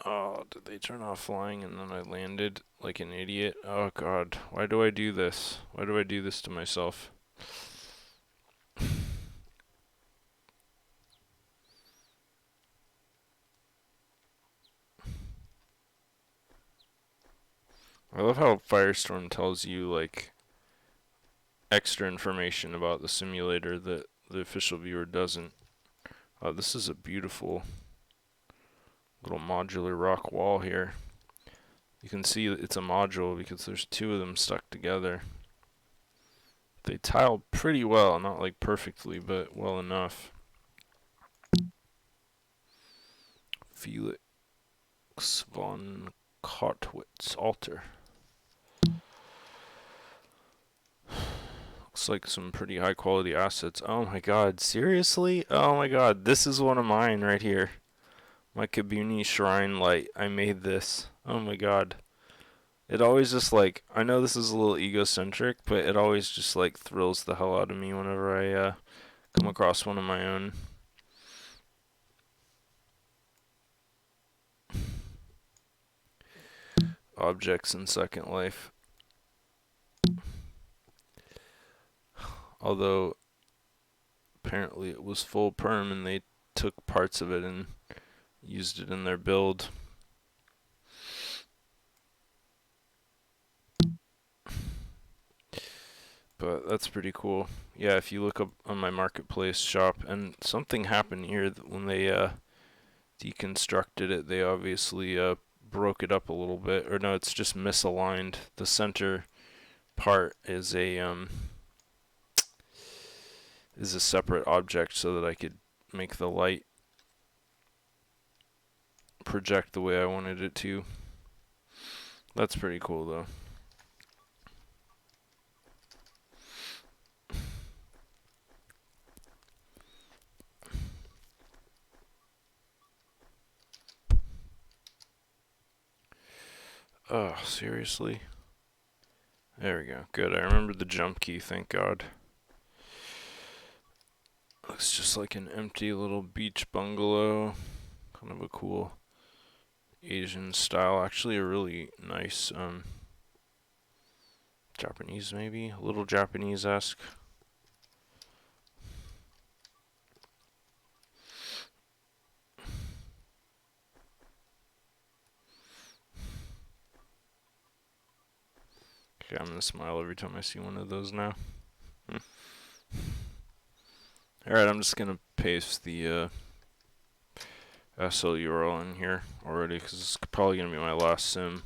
Oh, did they turn off flying and then I landed like an idiot? Oh god, why do I do this? Why do I do this to myself? I love how Firestorm tells you, like, extra information about the simulator that the official viewer doesn't. This is a beautiful little modular rock wall here. You can see it's a module because there's two of them stuck together. They tile pretty well, not like perfectly, but well enough. Felix von Kotwitz altar. Looks like some pretty high quality assets. Oh my god, seriously? Oh my god, this is one of mine right here. My Kabuni shrine light. I made this. Oh my god. It always just, like, I know this is a little egocentric, but it always just, like, thrills the hell out of me whenever I come across one of my own. Objects in Second Life. Although apparently it was full perm and they took parts of it and used it in their build. But that's pretty cool. Yeah, if you look up on my marketplace shop, and something happened here when they deconstructed it, they obviously broke it up a little bit. Or no, it's just misaligned. The center part is a separate object so that I could make the light project the way I wanted it to. That's pretty cool though. Oh, seriously? There we go. Good. I remembered the jump key, thank God. Looks just like an empty little beach bungalow. Kind of a cool Asian style. Actually a really nice Japanese maybe? A little Japanese-esque. Okay, I'm gonna smile every time I see one of those now. Alright, I'm just gonna paste the SL URL in here already because it's probably gonna be my last sim.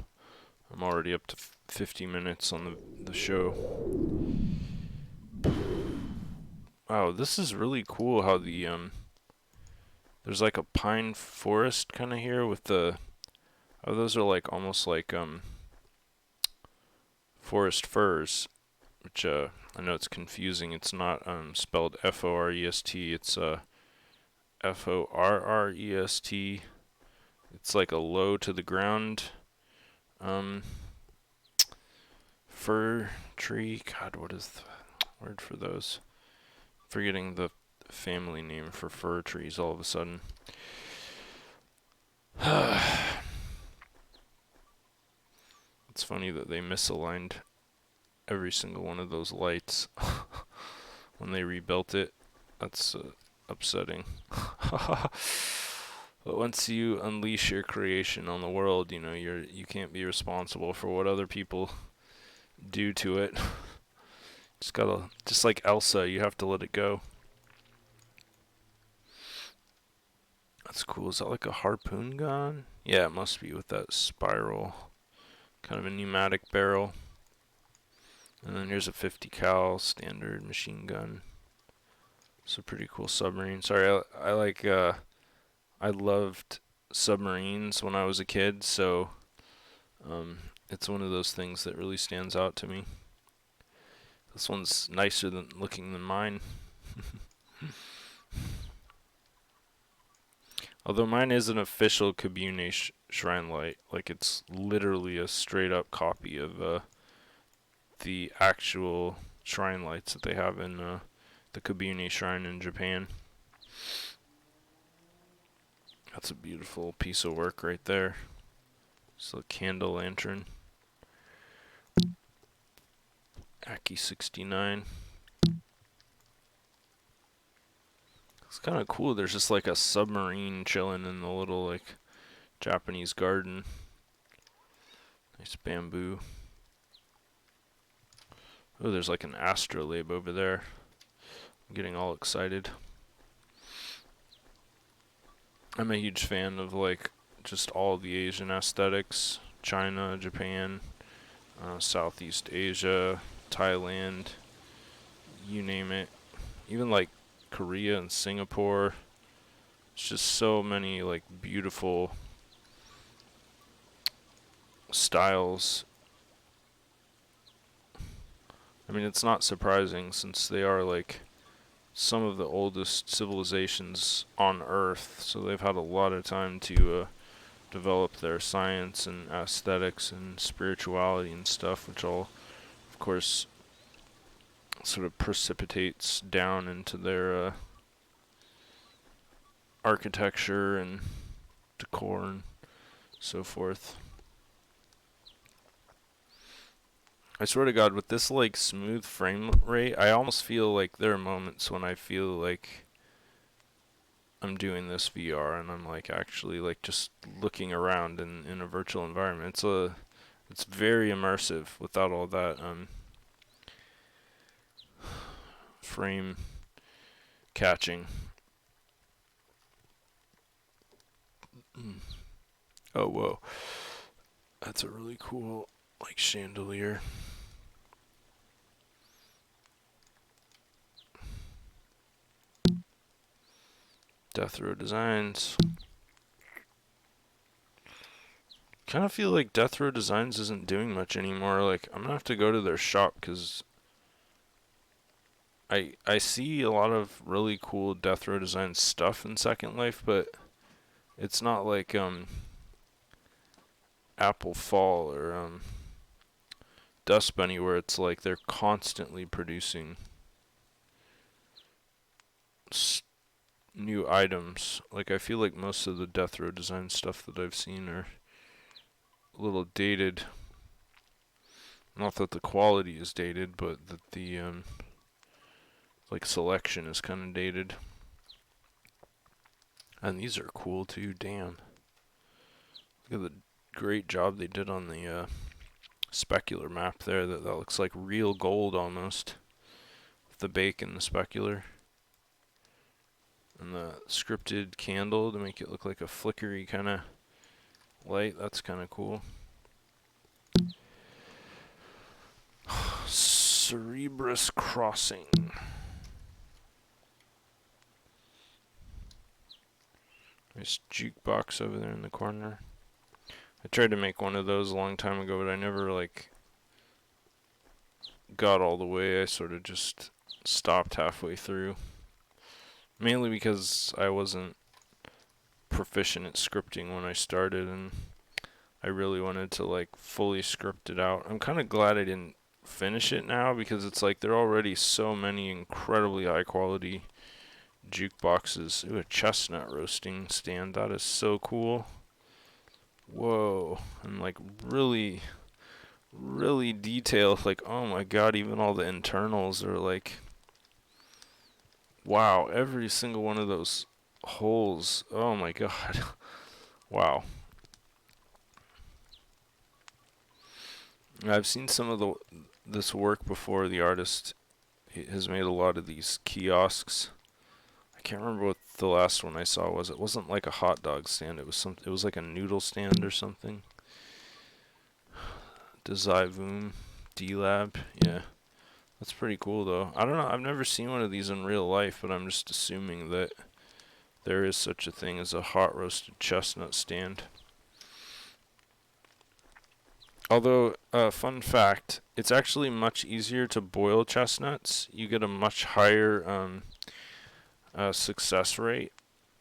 I'm already up to 50 minutes on the show. Wow, this is really cool how the there's like a pine forest kind of here with the those are like almost like forest firs, which I know it's confusing. It's not spelled Forest, it's Forrest. It's like a low to the ground fir tree. God, what is the word for those? Forgetting the family name for fir trees all of a sudden. It's funny that they misaligned every single one of those lights when they rebuilt it. That's upsetting. But once you unleash your creation on the world, you know, you can't be responsible for what other people do to it. Just like Elsa, you have to let it go. That's cool. Is that like a harpoon gun? Yeah, it must be with that spiral. Kind of a pneumatic barrel. And then here's a 50 cal standard machine gun. It's a pretty cool submarine. Sorry, I loved submarines when I was a kid, so it's one of those things that really stands out to me. This one's nicer looking than mine. Although mine is an official Kabune shrine light, like it's literally a straight up copy of the actual shrine lights that they have in the Kabune shrine in Japan. That's a beautiful piece of work right there. It's a candle lantern. Aki 69. It's kind of cool. There's just like a submarine chilling in the little like Japanese garden. Nice bamboo. Oh, there's like an astrolabe over there. I'm getting all excited. I'm a huge fan of like just all the Asian aesthetics. China, Japan, Southeast Asia, Thailand, you name it. Even like Korea and Singapore. It's just so many like beautiful styles. I mean, it's not surprising since they are like some of the oldest civilizations on Earth, so they've had a lot of time to develop their science and aesthetics and spirituality and stuff, which all, of course, sort of precipitates down into their architecture and decor and so forth. I swear to God, with this like smooth frame rate, I almost feel like there are moments when I feel like I'm doing this VR and I'm like actually like just looking around in a virtual environment. It's very immersive without all that frame catching. Oh whoa, that's a really cool like chandelier. Death Row Designs. Kind of feel like Death Row Designs isn't doing much anymore. Like, I'm gonna have to go to their shop because I see a lot of really cool Death Row Designs stuff in Second Life, but it's not like Apple Fall or Dust Bunny where it's like they're constantly producing new items. Like, I feel like most of the Death Row Design stuff that I've seen are a little dated. Not that the quality is dated, but that the like selection is kind of dated. And these are cool too. Damn, look at the great job they did on the specular map there. That looks like real gold almost. With the bake and the specular, and the scripted candle to make it look like a flickery kind of light. That's kind of cool. Cerebrus Crossing. Nice jukebox over there in the corner. I tried to make one of those a long time ago, but I never like got all the way. I sort of just stopped halfway through. Mainly because I wasn't proficient at scripting when I started, and I really wanted to like fully script it out. I'm kind of glad I didn't finish it now because it's like there are already so many incredibly high quality jukeboxes. Ooh, a chestnut roasting stand. That is so cool. Whoa. And like really, really detailed. Like, oh my god, even all the internals are like, wow, every single one of those holes. Oh my god. Wow. I've seen some of this work before. The artist has made a lot of these kiosks. I can't remember what the last one I saw was. It wasn't like a hot dog stand. It was like a noodle stand or something. Desigvoom D-Lab. Yeah. That's pretty cool though. I don't know. I've never seen one of these in real life, but I'm just assuming that there is such a thing as a hot roasted chestnut stand. Although, fun fact, it's actually much easier to boil chestnuts. You get a much higher success rate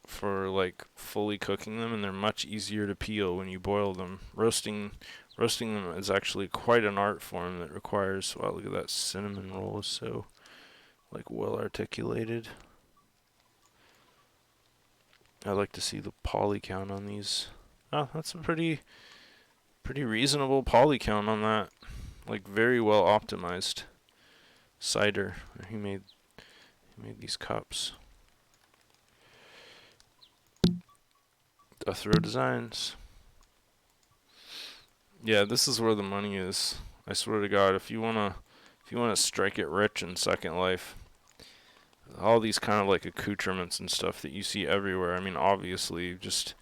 for like fully cooking them, and they're much easier to peel when you boil them. Roasting them is actually quite an art form that requires. Wow, look at that cinnamon roll, is so like well articulated. I like to see the poly count on these. Oh, that's a pretty reasonable poly count on that. Like very well optimized cider. He made these cups. Death Row Designs. Yeah, this is where the money is. I swear to God, if you wanna strike it rich in Second Life, all these kind of like accoutrements and stuff that you see everywhere. I mean, obviously, just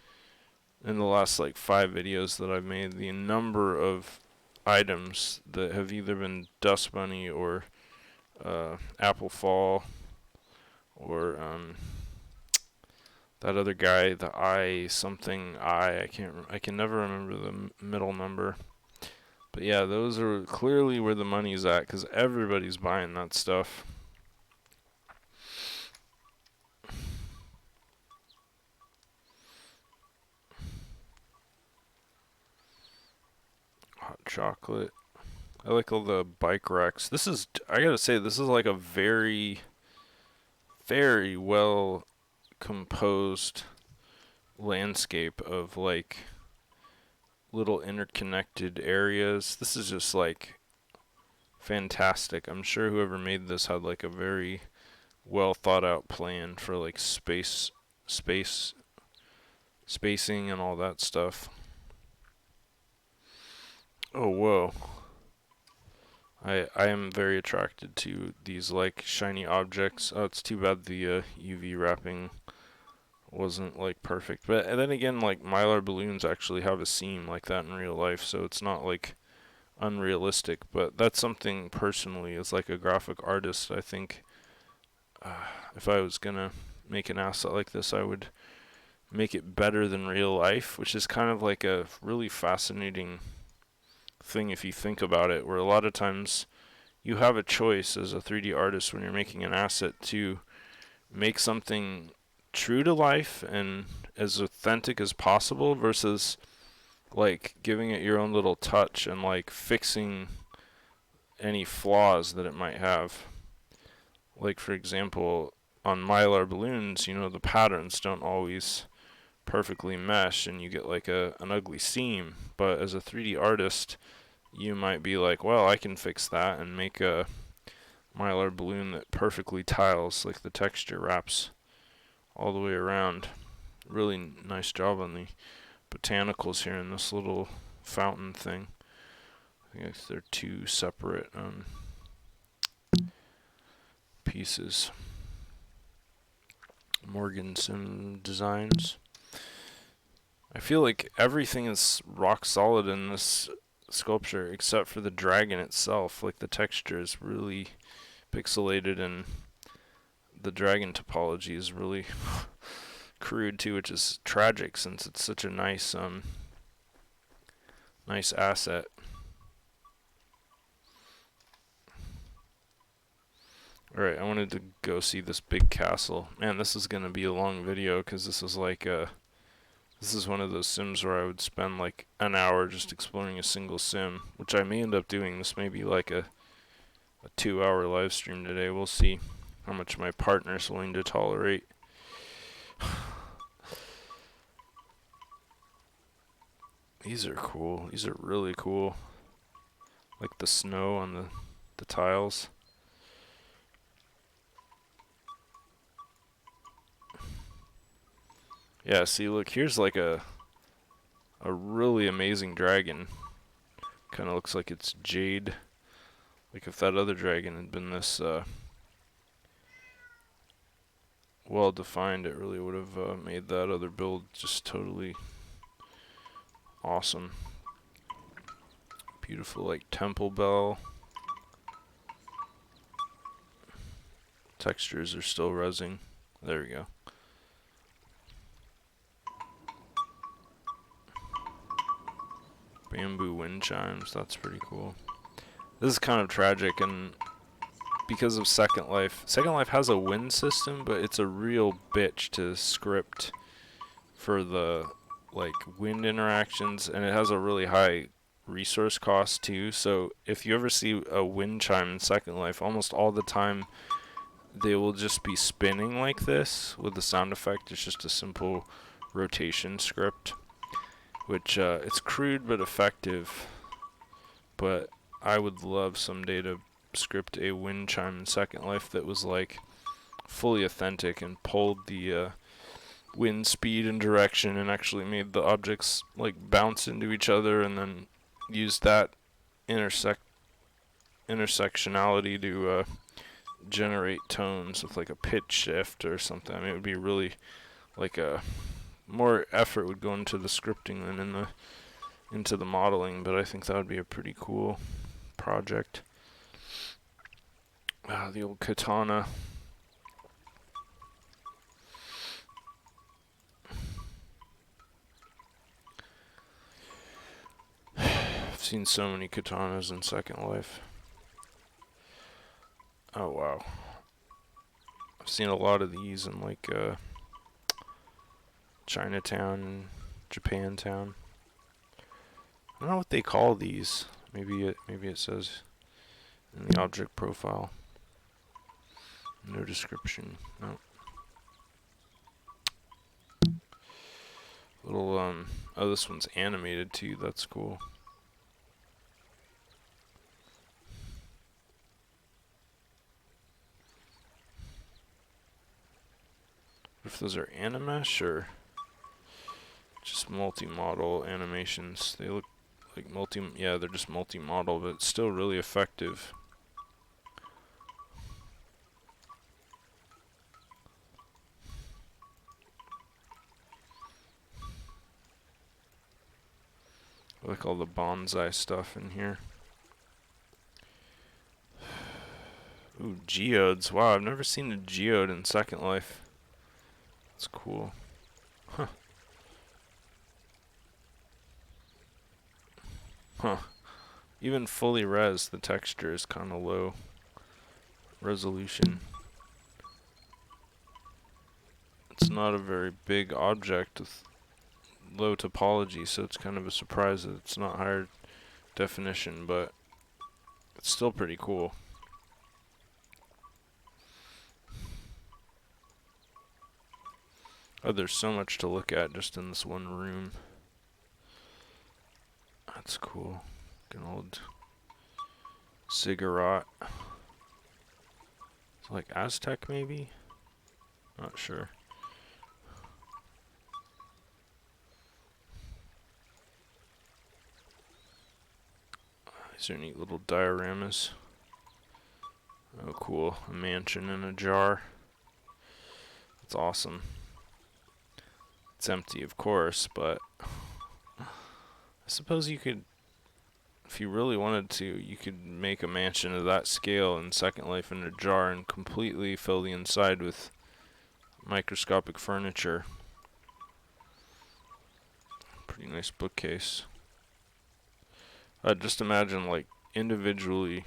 in the last like 5 videos that I've made, the number of items that have either been Dust Bunny or Apple Fall or that other guy, the I can never remember the middle number. But yeah, those are clearly where the money's at because everybody's buying that stuff. Hot chocolate. I like all the bike racks. I gotta say, this is like a very, very well composed landscape of like little interconnected areas. This is just like fantastic. I'm sure whoever made this had like a very well thought out plan for like spacing and all that stuff. Oh, whoa. I am very attracted to these like shiny objects. Oh, it's too bad the UV wrapping wasn't like perfect. But and then again, like Mylar balloons actually have a seam like that in real life, so it's not like unrealistic. But that's something personally as like a graphic artist, I think if I was gonna make an asset like this, I would make it better than real life, which is kind of like a really fascinating thing if you think about it, where a lot of times you have a choice as a 3D artist when you're making an asset to make something true to life and as authentic as possible versus like giving it your own little touch and like fixing any flaws that it might have. Like for example, on Mylar balloons, you know, the patterns don't always perfectly mesh and you get like an ugly seam, but as a 3D artist, you might be like, well, I can fix that and make a Mylar balloon that perfectly tiles, like the texture wraps all the way around. Really nice job on the botanicals here in this little fountain thing. I think they're two separate pieces. Morganson Designs. I feel like everything is rock solid in this sculpture except for the dragon itself. Like the texture is really pixelated and the dragon topology is really crude too, which is tragic since it's such a nice nice asset. Alright, I wanted to go see this big castle. Man, this is gonna be a long video because this is like this is one of those sims where I would spend like an hour just exploring a single sim, which I may end up doing. This may be like a 2-hour live stream today. We'll see how much my partner's willing to tolerate. These are cool. These are really cool. Like the snow on the tiles. Yeah, see, look, here's like a really amazing dragon. Kind of looks like it's jade. Like if that other dragon had been this well defined, it really would have made that other build just totally awesome. Beautiful, like temple bell. Textures are still rezzing. There we go. Bamboo wind chimes, that's pretty cool. This is kind of tragic, and because of Second Life, Second Life has a wind system, but it's a real bitch to script for the like wind interactions, and it has a really high resource cost too. So if you ever see a wind chime in Second Life, almost all the time they will just be spinning like this with the sound effect. It's just a simple rotation script, which it's crude but effective. But I would love someday to script a wind chime in Second Life that was like fully authentic and pulled the wind speed and direction and actually made the objects like bounce into each other and then used that intersectionality to generate tones with like a pitch shift or something. I mean, it would be really like a more effort would go into the scripting than into the modeling, but I think that would be a pretty cool project. The old katana. I've seen so many katanas in Second Life. Oh wow. I've seen a lot of these in like Chinatown, Japantown. I don't know what they call these. Maybe it says in the object profile. No description. No. Little oh, this one's animated too. That's cool. If those are animesh or just multi-model animations, they look like yeah, they're just multi-model, but it's still really effective. I like all the bonsai stuff in here. Ooh, geodes. Wow, I've never seen a geode in Second Life. It's cool. Huh. Huh. Even fully res, the texture is kind of low resolution. It's not a very big object with low topology, so it's kind of a surprise that it's not higher definition, but it's still pretty cool. Oh, there's so much to look at just in this one room. That's cool. An old ziggurat. It's like Aztec, maybe? Not sure. These are neat little dioramas. Oh, cool. A mansion in a jar. That's awesome. It's empty, of course, but I suppose you could, if you really wanted to, you could make a mansion of that scale in Second Life in a jar and completely fill the inside with microscopic furniture. Pretty nice bookcase. Just imagine, like, individually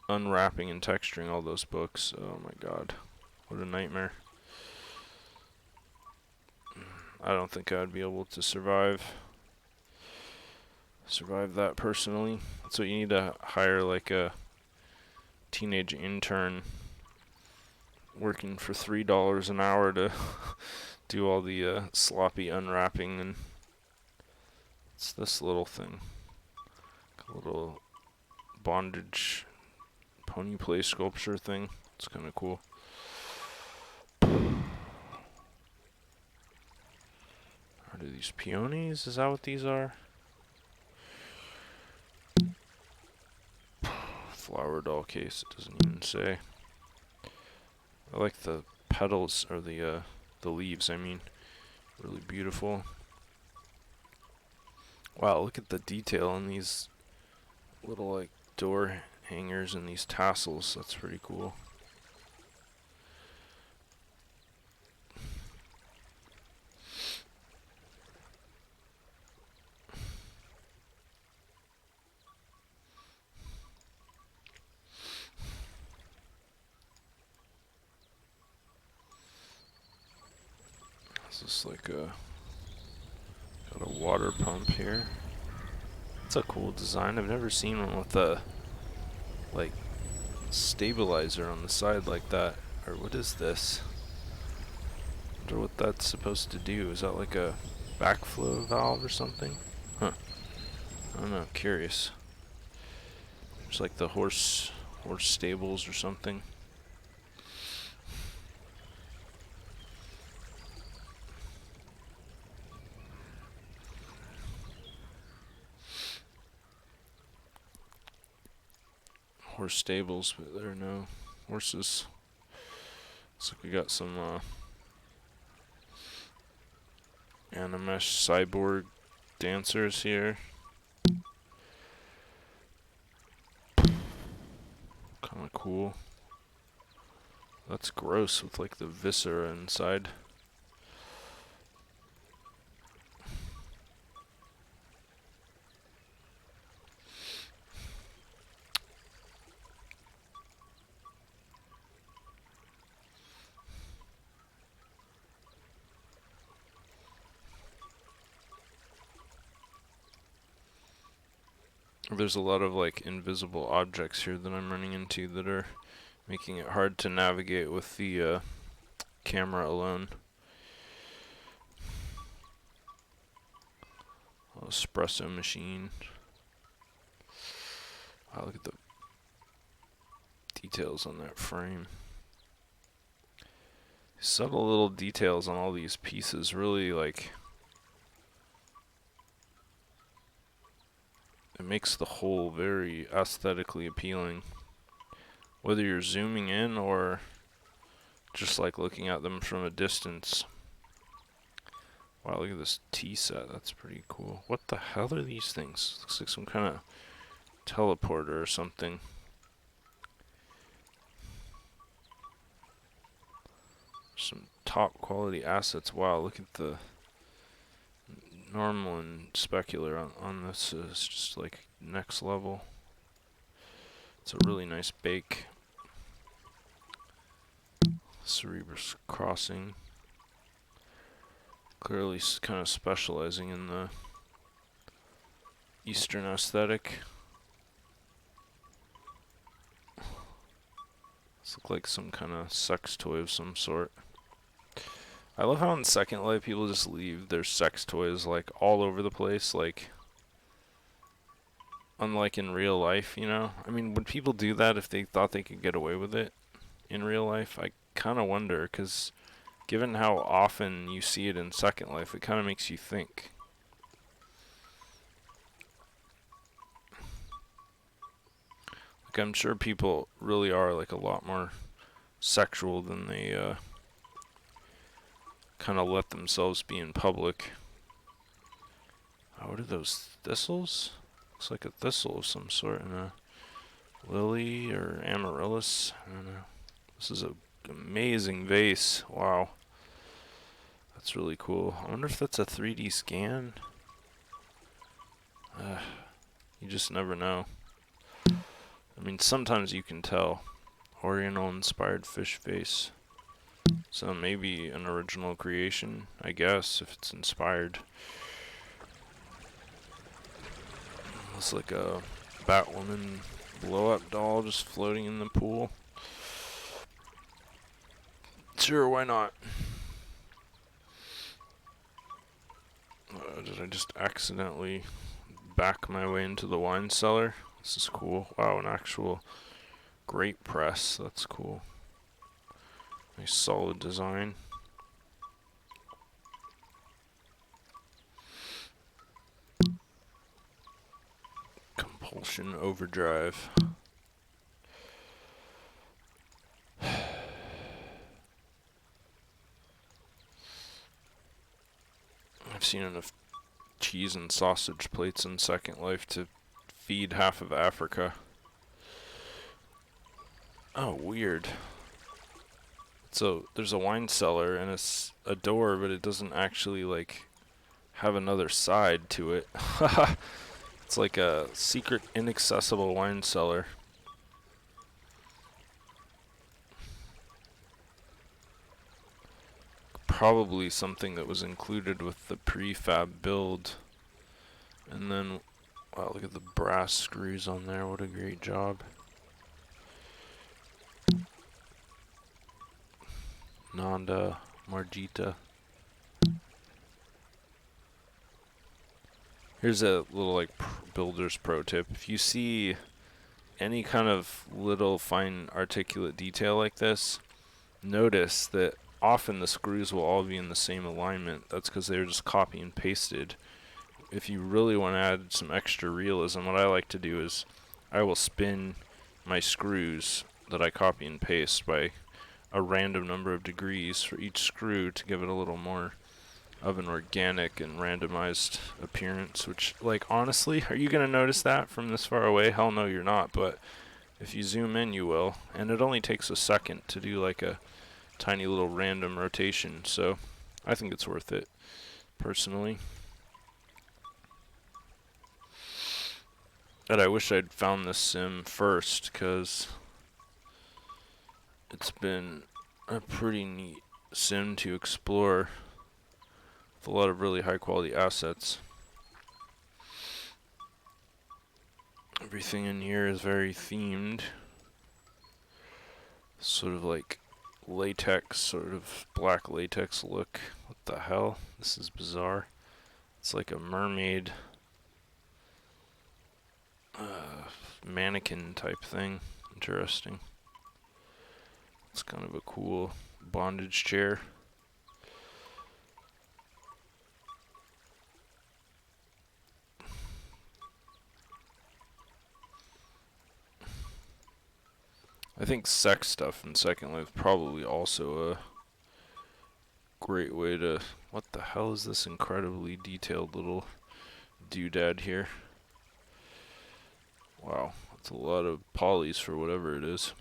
unwrapping and texturing all those books. Oh my god. What a nightmare. I don't think I would be able to survive that personally. So you need to hire like a teenage intern working for $3 an hour to do all the sloppy unwrapping. And it's this little thing, a little bondage pony play sculpture thing. It's kind of cool. Are these peonies? Is that what these are? Flower doll case, it doesn't even say. I like the petals, or the leaves, I mean. Really beautiful. Wow, look at the detail on these little, like, door hangers and these tassels. That's pretty cool. This is like got a water pump here. It's a cool design. I've never seen one with a, like, stabilizer on the side like that. Or what is this? I wonder what that's supposed to do. Is that like a backflow valve or something? Huh. I don't know. Curious. It's like the horse stables or something. Horse stables, but there are no horses. Looks like we got some Animesh cyborg dancers here. Kinda cool. That's gross with like the viscera inside. There's a lot of like invisible objects here that I'm running into that are making it hard to navigate with the camera alone. Espresso machine. Wow, look at the details on that frame. Subtle little details on all these pieces really, like, it makes the whole very aesthetically appealing. Whether you're zooming in or just like looking at them from a distance. Wow, look at this tea set. That's pretty cool. What the hell are these things? Looks like some kind of teleporter or something. Some top quality assets. Wow, look at the normal and specular on this is just like next level. It's a really nice bake. Cerebrus Crossing. Clearly kind of specializing in the Eastern aesthetic. This looks like some kind of sex toy of some sort. I love how in Second Life people just leave their sex toys like all over the place, like unlike in real life, you know? I mean, would people do that if they thought they could get away with it in real life? I kind of wonder, because given how often you see it in Second Life, it kind of makes you think. Like, I'm sure people really are like a lot more sexual than they kind of let themselves be in public. Oh, what are those thistles? Looks like a thistle of some sort, and a lily or amaryllis. I don't know. This is an amazing vase. Wow. That's really cool. I wonder if that's a 3D scan. You just never know. I mean, sometimes you can tell. Oriental inspired fish face. So maybe an original creation, I guess, if it's inspired. Looks like a Batwoman blow-up doll just floating in the pool. Sure, why not? Did I just accidentally back my way into the wine cellar? This is cool. Wow, an actual grape press. That's cool. Nice solid design. Compulsion overdrive. I've seen enough cheese and sausage plates in Second Life to feed half of Africa. Oh, weird. So there's a wine cellar and it's a door, but it doesn't actually like have another side to it. It's like a secret inaccessible wine cellar. Probably something that was included with the prefab build. And then, wow, look at the brass screws on there. What a great job. Nanda, Margita. Here's a little like builder's pro tip. If you see any kind of little fine articulate detail like this, notice that often the screws will all be in the same alignment. That's because they're just copy and pasted. If you really want to add some extra realism, what I like to do is I will spin my screws that I copy and paste by a random number of degrees for each screw to give it a little more of an organic and randomized appearance, which, like, honestly, are you going to notice that from this far away? Hell no, you're not, but if you zoom in, you will, and it only takes a second to do, like, a tiny little random rotation, so I think it's worth it, personally. And I wish I'd found this sim first, because it's been a pretty neat sim to explore with a lot of really high quality assets. Everything in here is very themed. Sort of like latex, sort of black latex look. What the hell? This is bizarre. It's like a mermaid mannequin type thing. Interesting. It's kind of a cool bondage chair. I think sex stuff in Second Life probably also a great way to... What the hell is this incredibly detailed little doodad here? Wow, that's a lot of polys for whatever it is.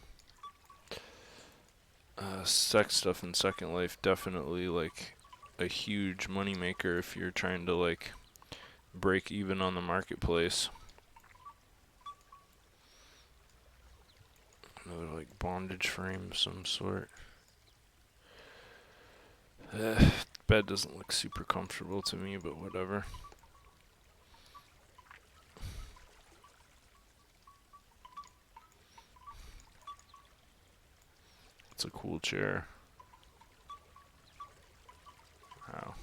sex stuff in Second Life definitely like a huge moneymaker if you're trying to like break even on the marketplace. Another like bondage frame of some sort. Bed doesn't look super comfortable to me, but whatever. It's a cool chair. Wow.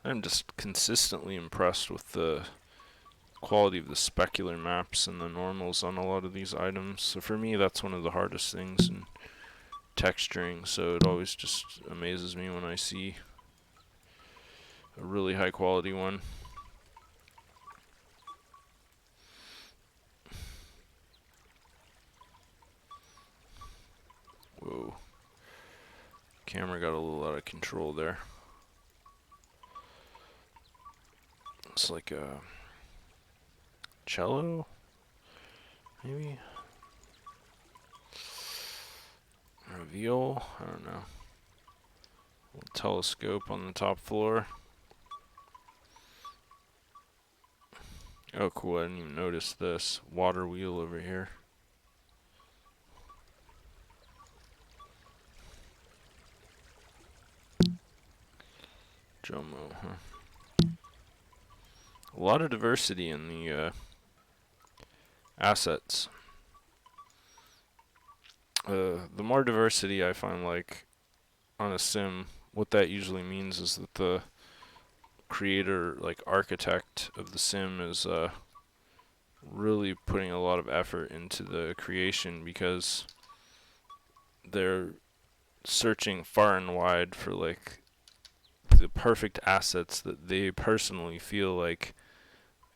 I'm just consistently impressed with the quality of the specular maps and the normals on a lot of these items. So for me, that's one of the hardest things in texturing, so it always just amazes me when I see a really high quality one. Whoa. Camera got a little out of control there. It's like a cello, maybe? Or a viol? I don't know. A little telescope on the top floor. Oh, cool. I didn't even notice this. Water wheel over here. Jomo, huh? A lot of diversity in the assets. The more diversity I find, like, on a sim, what that usually means is that the creator, like, architect of the sim is really putting a lot of effort into the creation because they're searching far and wide for, like, the perfect assets that they personally feel like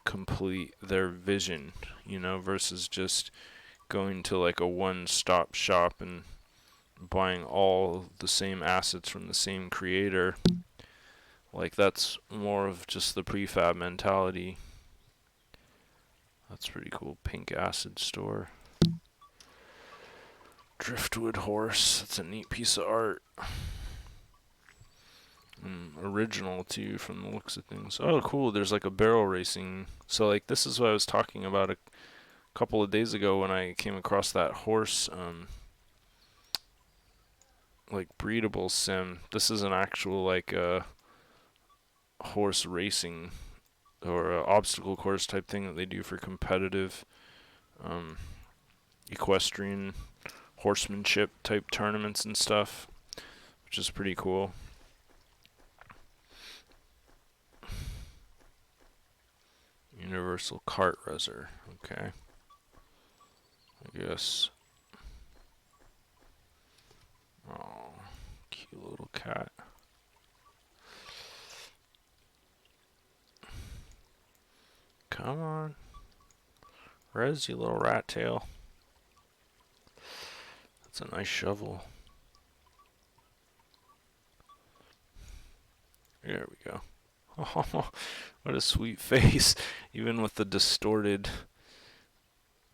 complete their vision, you know, versus just going to like a one-stop shop and buying all the same assets from the same creator. Like that's more of just the prefab mentality. That's pretty cool. Pink acid store. Driftwood horse. That's a neat piece of art. Original too from the looks of things. Oh cool, there's like a barrel racing. So like this is what I was talking about a couple of days ago when I came across that horse like breedable sim. This is an actual like horse racing or obstacle course type thing that they do for competitive um, equestrian horsemanship type tournaments and stuff, which is pretty cool. Universal cart reser. Okay. I guess. Oh, cute little cat. Come on. Res, you little rat tail. That's a nice shovel. There we go. Oh, what a sweet face. Even with the distorted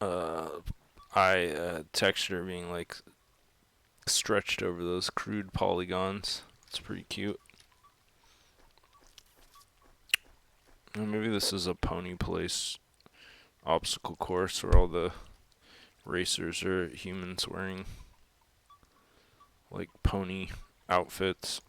eye texture being like stretched over those crude polygons. It's pretty cute. And maybe this is a pony place obstacle course where all the racers are humans wearing like pony outfits.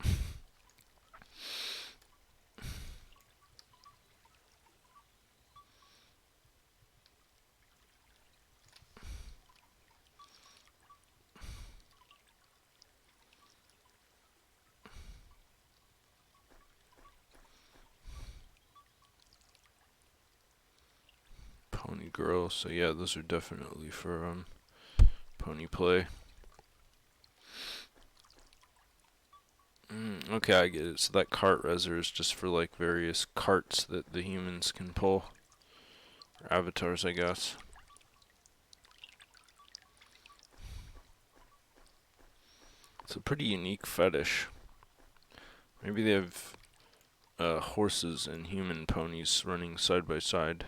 Pony girl. So yeah, those are definitely for pony play. Okay, I get it. So that cart reser is just for like various carts that the humans can pull. Or avatars, I guess. It's a pretty unique fetish. Maybe they have horses and human ponies running side by side.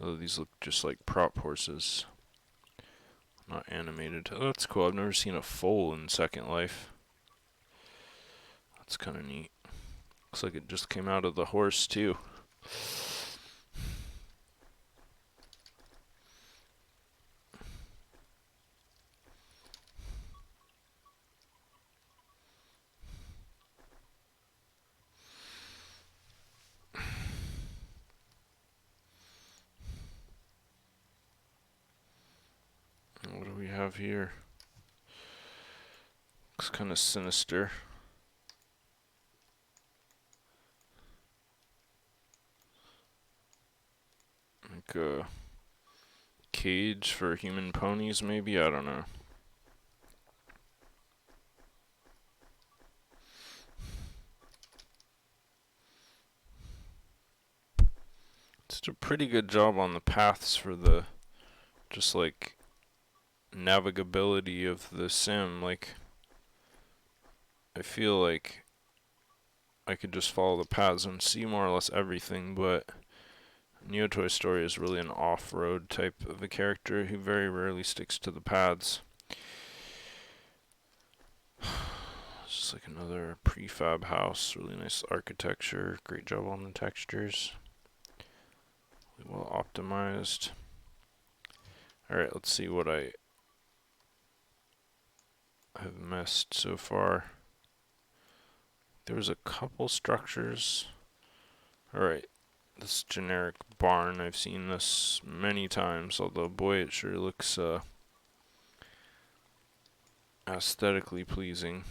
Oh, these look just like prop horses. Not animated. Oh, that's cool. I've never seen a foal in Second Life. That's kind of neat. Looks like it just came out of the horse too. What do we have here? Looks kind of sinister. Like a cage for human ponies, maybe? I don't know. It's a pretty good job on the paths for the just like navigability of the sim. Like, I feel like I could just follow the paths and see more or less everything, but Neotoy Story is really an off-road type of a character who very rarely sticks to the paths. It's just like another prefab house, really nice architecture, great job on the textures, really well optimized. Alright, let's see what I have missed so far. There was a couple structures. Alright, this generic barn, I've seen this many times, although boy it sure looks aesthetically pleasing.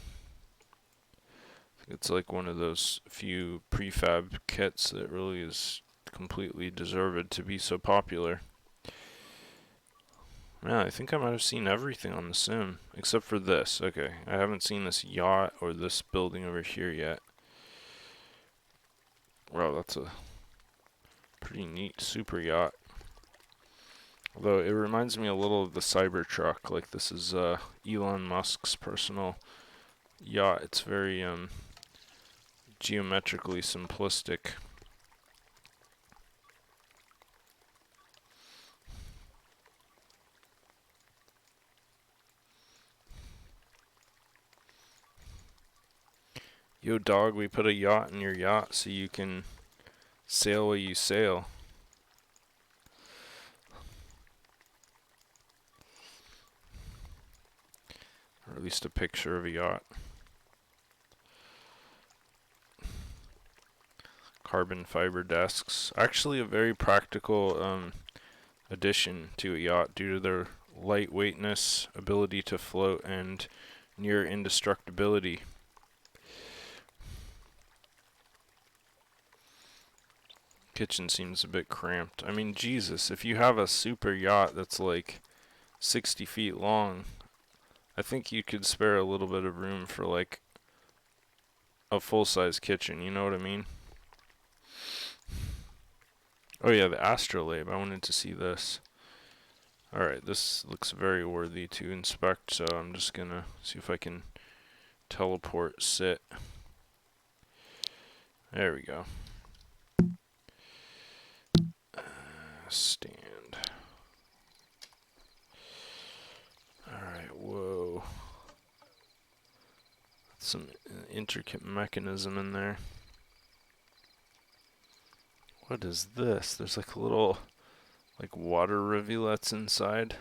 I think it's like one of those few prefab kits that really is completely deserved to be so popular. Man, I think I might have seen everything on the sim, except for this. Okay, I haven't seen this yacht or this building over here yet. Wow, that's a pretty neat super yacht. Although it reminds me a little of the Cybertruck. Like, this is Elon Musk's personal yacht. It's very geometrically simplistic. Yo, dog, we put a yacht in your yacht so you can sail while you sail. Or at least a picture of a yacht. Carbon fiber desks. Actually a very practical addition to a yacht due to their lightweightness, ability to float, and near indestructibility. Kitchen seems a bit cramped. I mean, Jesus, if you have a super yacht that's like 60 feet long, I think you could spare a little bit of room for like a full-size kitchen, you know what I mean? Oh yeah, the astrolabe. I wanted to see this. Alright, this looks very worthy to inspect, so I'm just gonna see if I can teleport sit. There we go. Stand. Alright, whoa. Some intricate mechanism in there. What is this? There's like a little like water rivulets inside.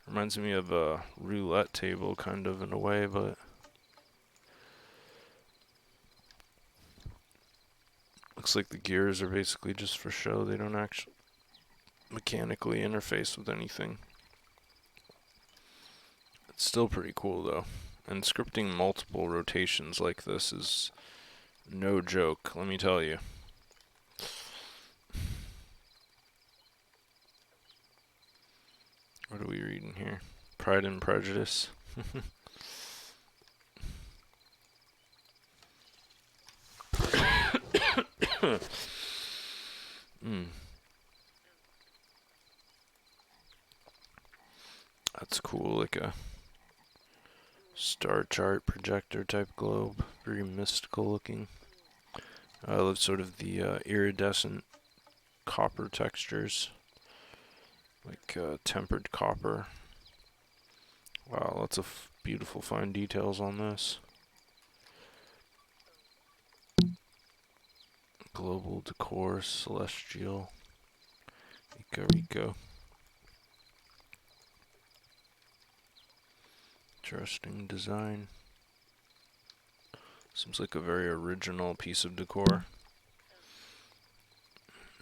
Reminds me of a roulette table kind of in a way, but looks like the gears are basically just for show. They don't actually mechanically interface with anything. It's still pretty cool though. And scripting multiple rotations like this is no joke, let me tell you. What are we reading here? Pride and Prejudice. That's cool, like a star chart projector type globe. Very mystical looking. I love sort of the iridescent copper textures. like tempered copper. Wow, lots of beautiful fine details on this. Global decor, celestial, Rico. Interesting design. Seems like a very original piece of decor.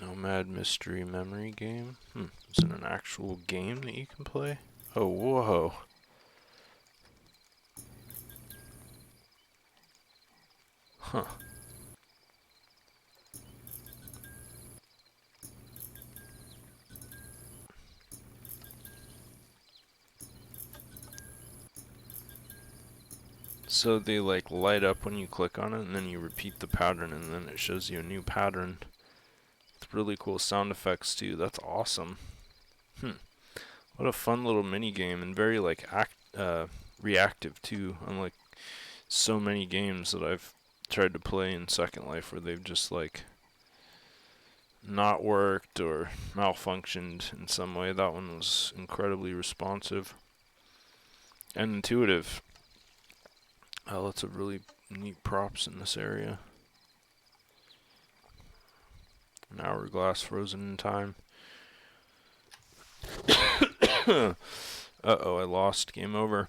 Nomad Mystery Memory Game. Is it an actual game that you can play? Oh, whoa. Huh. So they like light up when you click on it, and then you repeat the pattern, and then it shows you a new pattern. It's really cool sound effects too. That's awesome. What a fun little mini game, and very like reactive too. Unlike so many games that I've tried to play in Second Life, where they've just like not worked or malfunctioned in some way. That one was incredibly responsive and intuitive. Lots of really neat props in this area. An hourglass frozen in time. Uh-oh, I lost. Game over.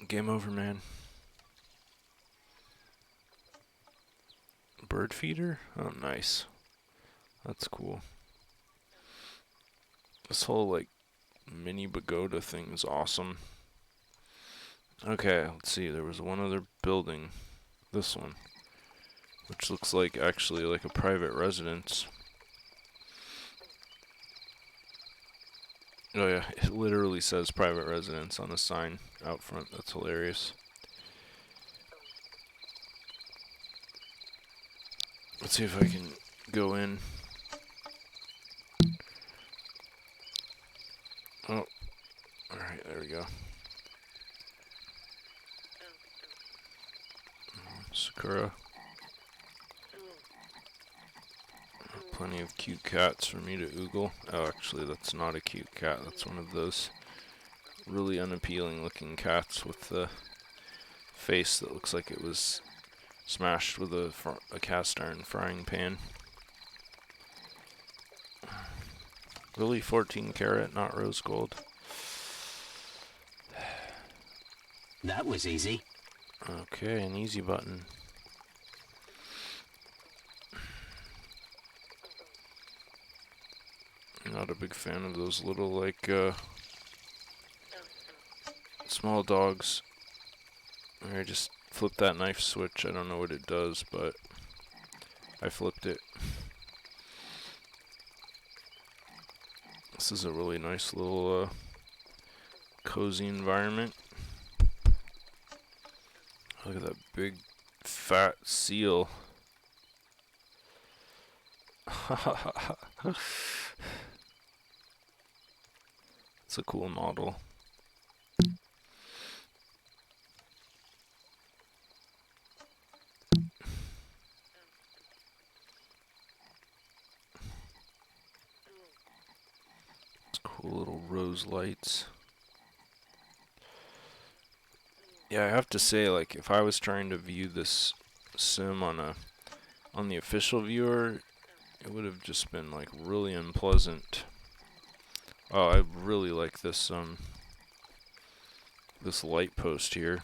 Game over, man. Bird feeder? Oh, nice. That's cool. This whole, like, mini pagoda thing is awesome. Okay, let's see. There was one other building. This one. Which looks like, actually, like a private residence. Oh yeah, it literally says private residence on the sign out front. That's hilarious. Let's see if I can go in. Oh, alright, there we go. Sakura. Plenty of cute cats for me to oogle. Oh, actually, that's not a cute cat. That's one of those really unappealing looking cats with the face that looks like it was smashed with a cast iron frying pan. Really 14 karat, not rose gold. That was easy. Okay, an easy button. Not a big fan of those little, like, small dogs. I just flipped that knife switch. I don't know what it does, but I flipped it. This is a really nice little, cozy environment. Look at that big, fat seal. It's a cool model. It's cool little rose lights. Yeah, I have to say, like, if I was trying to view this sim on the official viewer, it would have just been like really unpleasant. Oh, I really like this this light post here.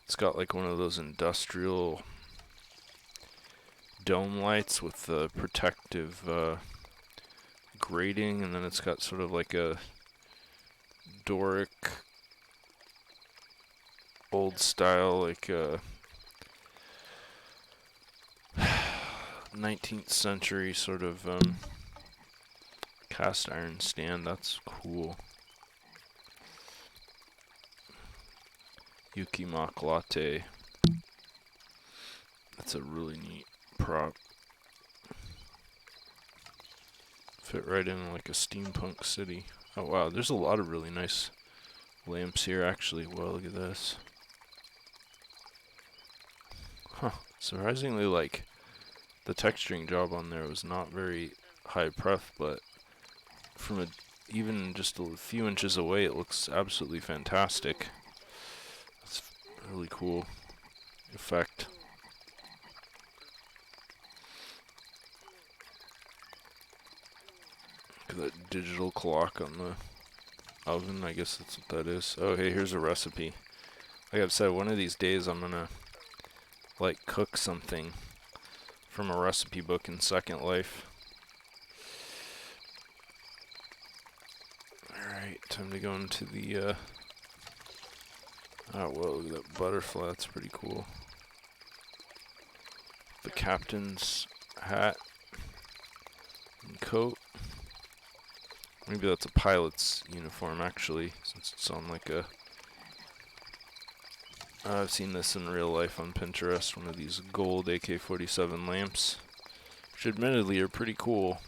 It's got like one of those industrial dome lights with the protective grating, and then it's got sort of like a Doric old style, like 19th century sort of cast iron stand. That's cool. Yukimak latte. That's a really neat prop. Fit right in like a steampunk city. Oh wow, there's a lot of really nice lamps here actually. Well, look at this. Huh. Surprisingly, like, the texturing job on there was not very high pref, but from even just a few inches away, it looks absolutely fantastic. It's really cool effect. Look at that digital clock on the oven. I guess that's what that is. Oh, hey, here's a recipe. Like I've said, one of these days I'm gonna like cook something from a recipe book in Second Life. Alright, time to go into the oh, whoa, look at that butterfly, that's pretty cool. The captain's hat and coat. Maybe that's a pilot's uniform, actually, since it's on like a... I've seen this in real life on Pinterest, one of these gold AK-47 lamps, which admittedly are pretty cool.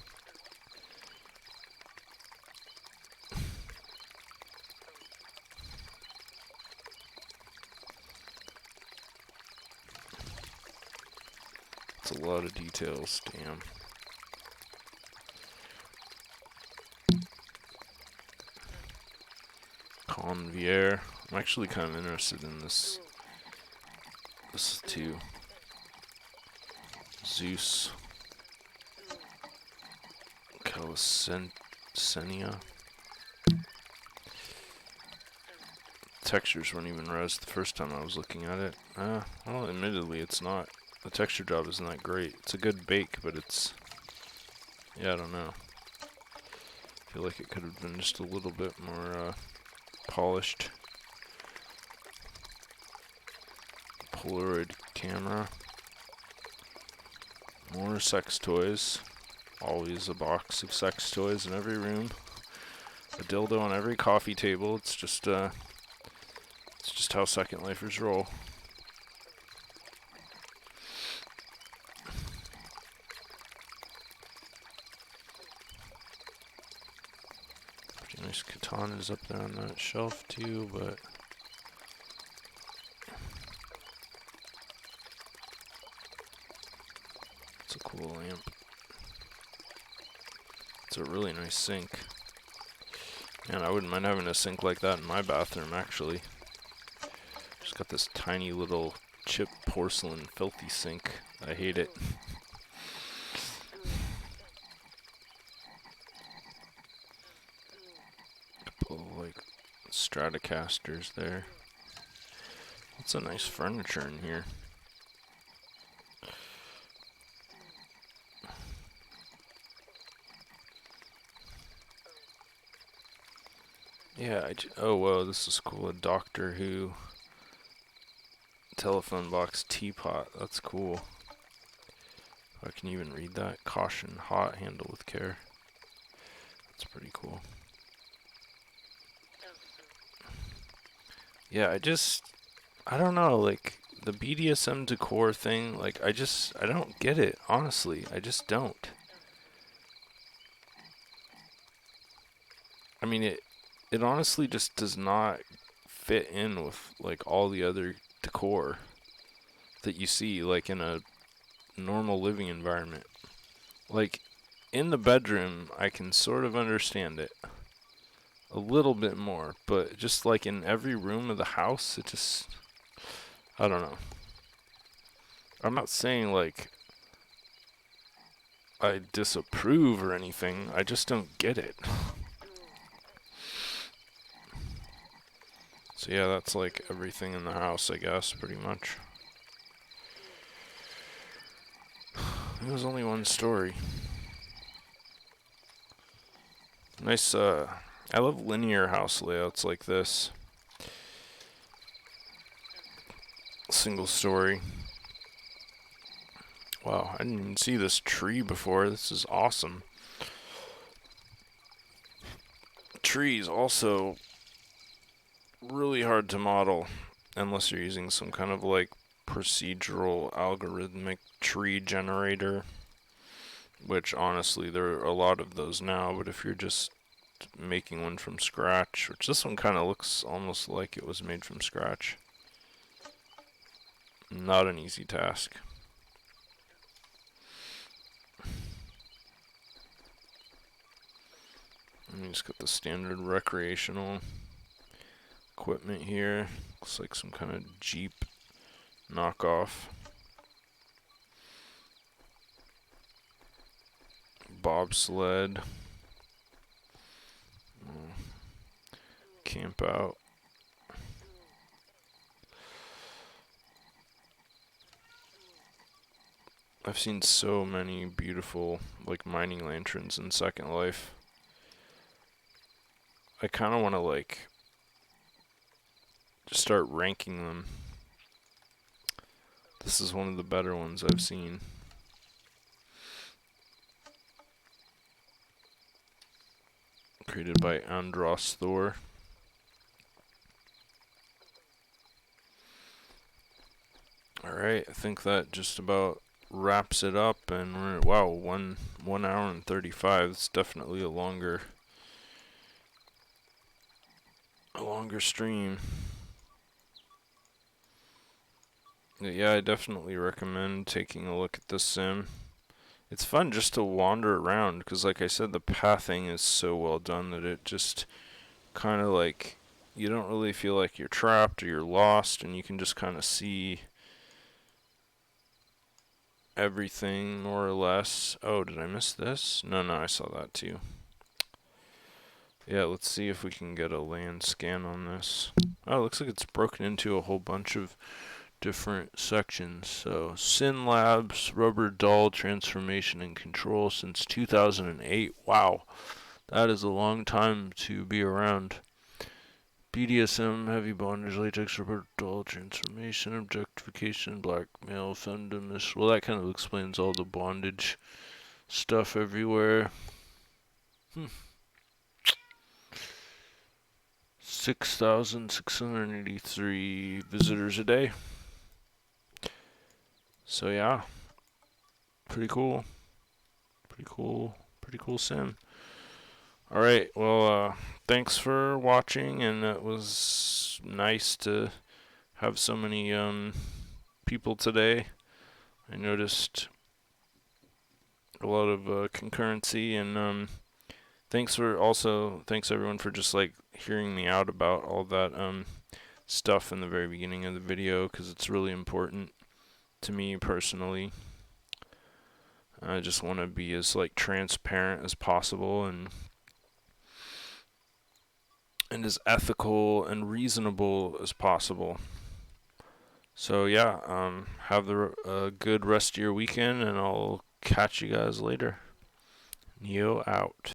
It's a lot of details, damn. Convier. I'm actually kind of interested in this too. Zeus. Calisenia. Textures weren't even res the first time I was looking at it. Well, admittedly, it's not. The texture job isn't that great. It's a good bake, but it's... Yeah, I don't know. I feel like it could have been just a little bit more polished. Polaroid camera. More sex toys. Always a box of sex toys in every room. A dildo on every coffee table. It's just how Second Lifers roll. Pretty nice katanas up there on that shelf too, but it's a cool lamp. It's a really nice sink. Man, I wouldn't mind having a sink like that in my bathroom, actually. Just got this tiny little chipped porcelain filthy sink. I hate it. Couple of, like, Stratocasters there. That's a nice furniture in here. Yeah, oh whoa, this is cool. A Doctor Who telephone box teapot. That's cool. I can even read that. Caution, hot, handle with care. That's pretty cool. Yeah, I don't know, like, the BDSM decor thing, like, I don't get it, honestly. I just don't. I mean, it honestly just does not fit in with, like, all the other decor that you see, like, in a normal living environment. Like, in the bedroom, I can sort of understand it a little bit more, but just, like, in every room of the house, it just, I don't know. I'm not saying, like, I disapprove or anything, I just don't get it. So yeah, that's like everything in the house, I guess, pretty much. It was only one story. Nice, I love linear house layouts like this. Single story. Wow, I didn't even see this tree before. This is awesome. Trees also really hard to model unless you're using some kind of like procedural algorithmic tree generator, which honestly there are a lot of those now, but if you're just making one from scratch, which this one kind of looks almost like it was made from scratch, not an easy task. And you just got the standard recreational equipment here. Looks like some kind of Jeep knockoff. Bobsled. Camp out. I've seen so many beautiful like mining lanterns in Second Life. I kind of want to like just start ranking them. This is one of the better ones I've seen. Created by Andros Thor. Alright, I think that just about wraps it up, and we're wow, 1 hour and 35. It's definitely a longer stream. Yeah, I definitely recommend taking a look at this sim. It's fun just to wander around because, like I said, the pathing is so well done that it just kind of like you don't really feel like you're trapped or you're lost, and you can just kind of see everything more or less. Oh, did I miss this? No, I saw that too. Yeah, let's see if we can get a land scan on this. Oh, it looks like it's broken into a whole bunch of different sections. So, Sin Labs, Rubber Doll Transformation and Control since 2008. Wow, that is a long time to be around. BDSM, heavy bondage, latex, rubber doll transformation, objectification, blackmail, femdom. Well, that kind of explains all the bondage stuff everywhere. 6,683 visitors a day. So yeah, pretty cool. Pretty cool sim. Alright, well, thanks for watching, and it was nice to have so many people today. I noticed a lot of concurrency, and thanks everyone for just like hearing me out about all that stuff in the very beginning of the video, because it's really important to me personally. I just want to be as like transparent as possible and as ethical and reasonable as possible. So yeah, have a good rest of your weekend, and I'll catch you guys later. Neo out.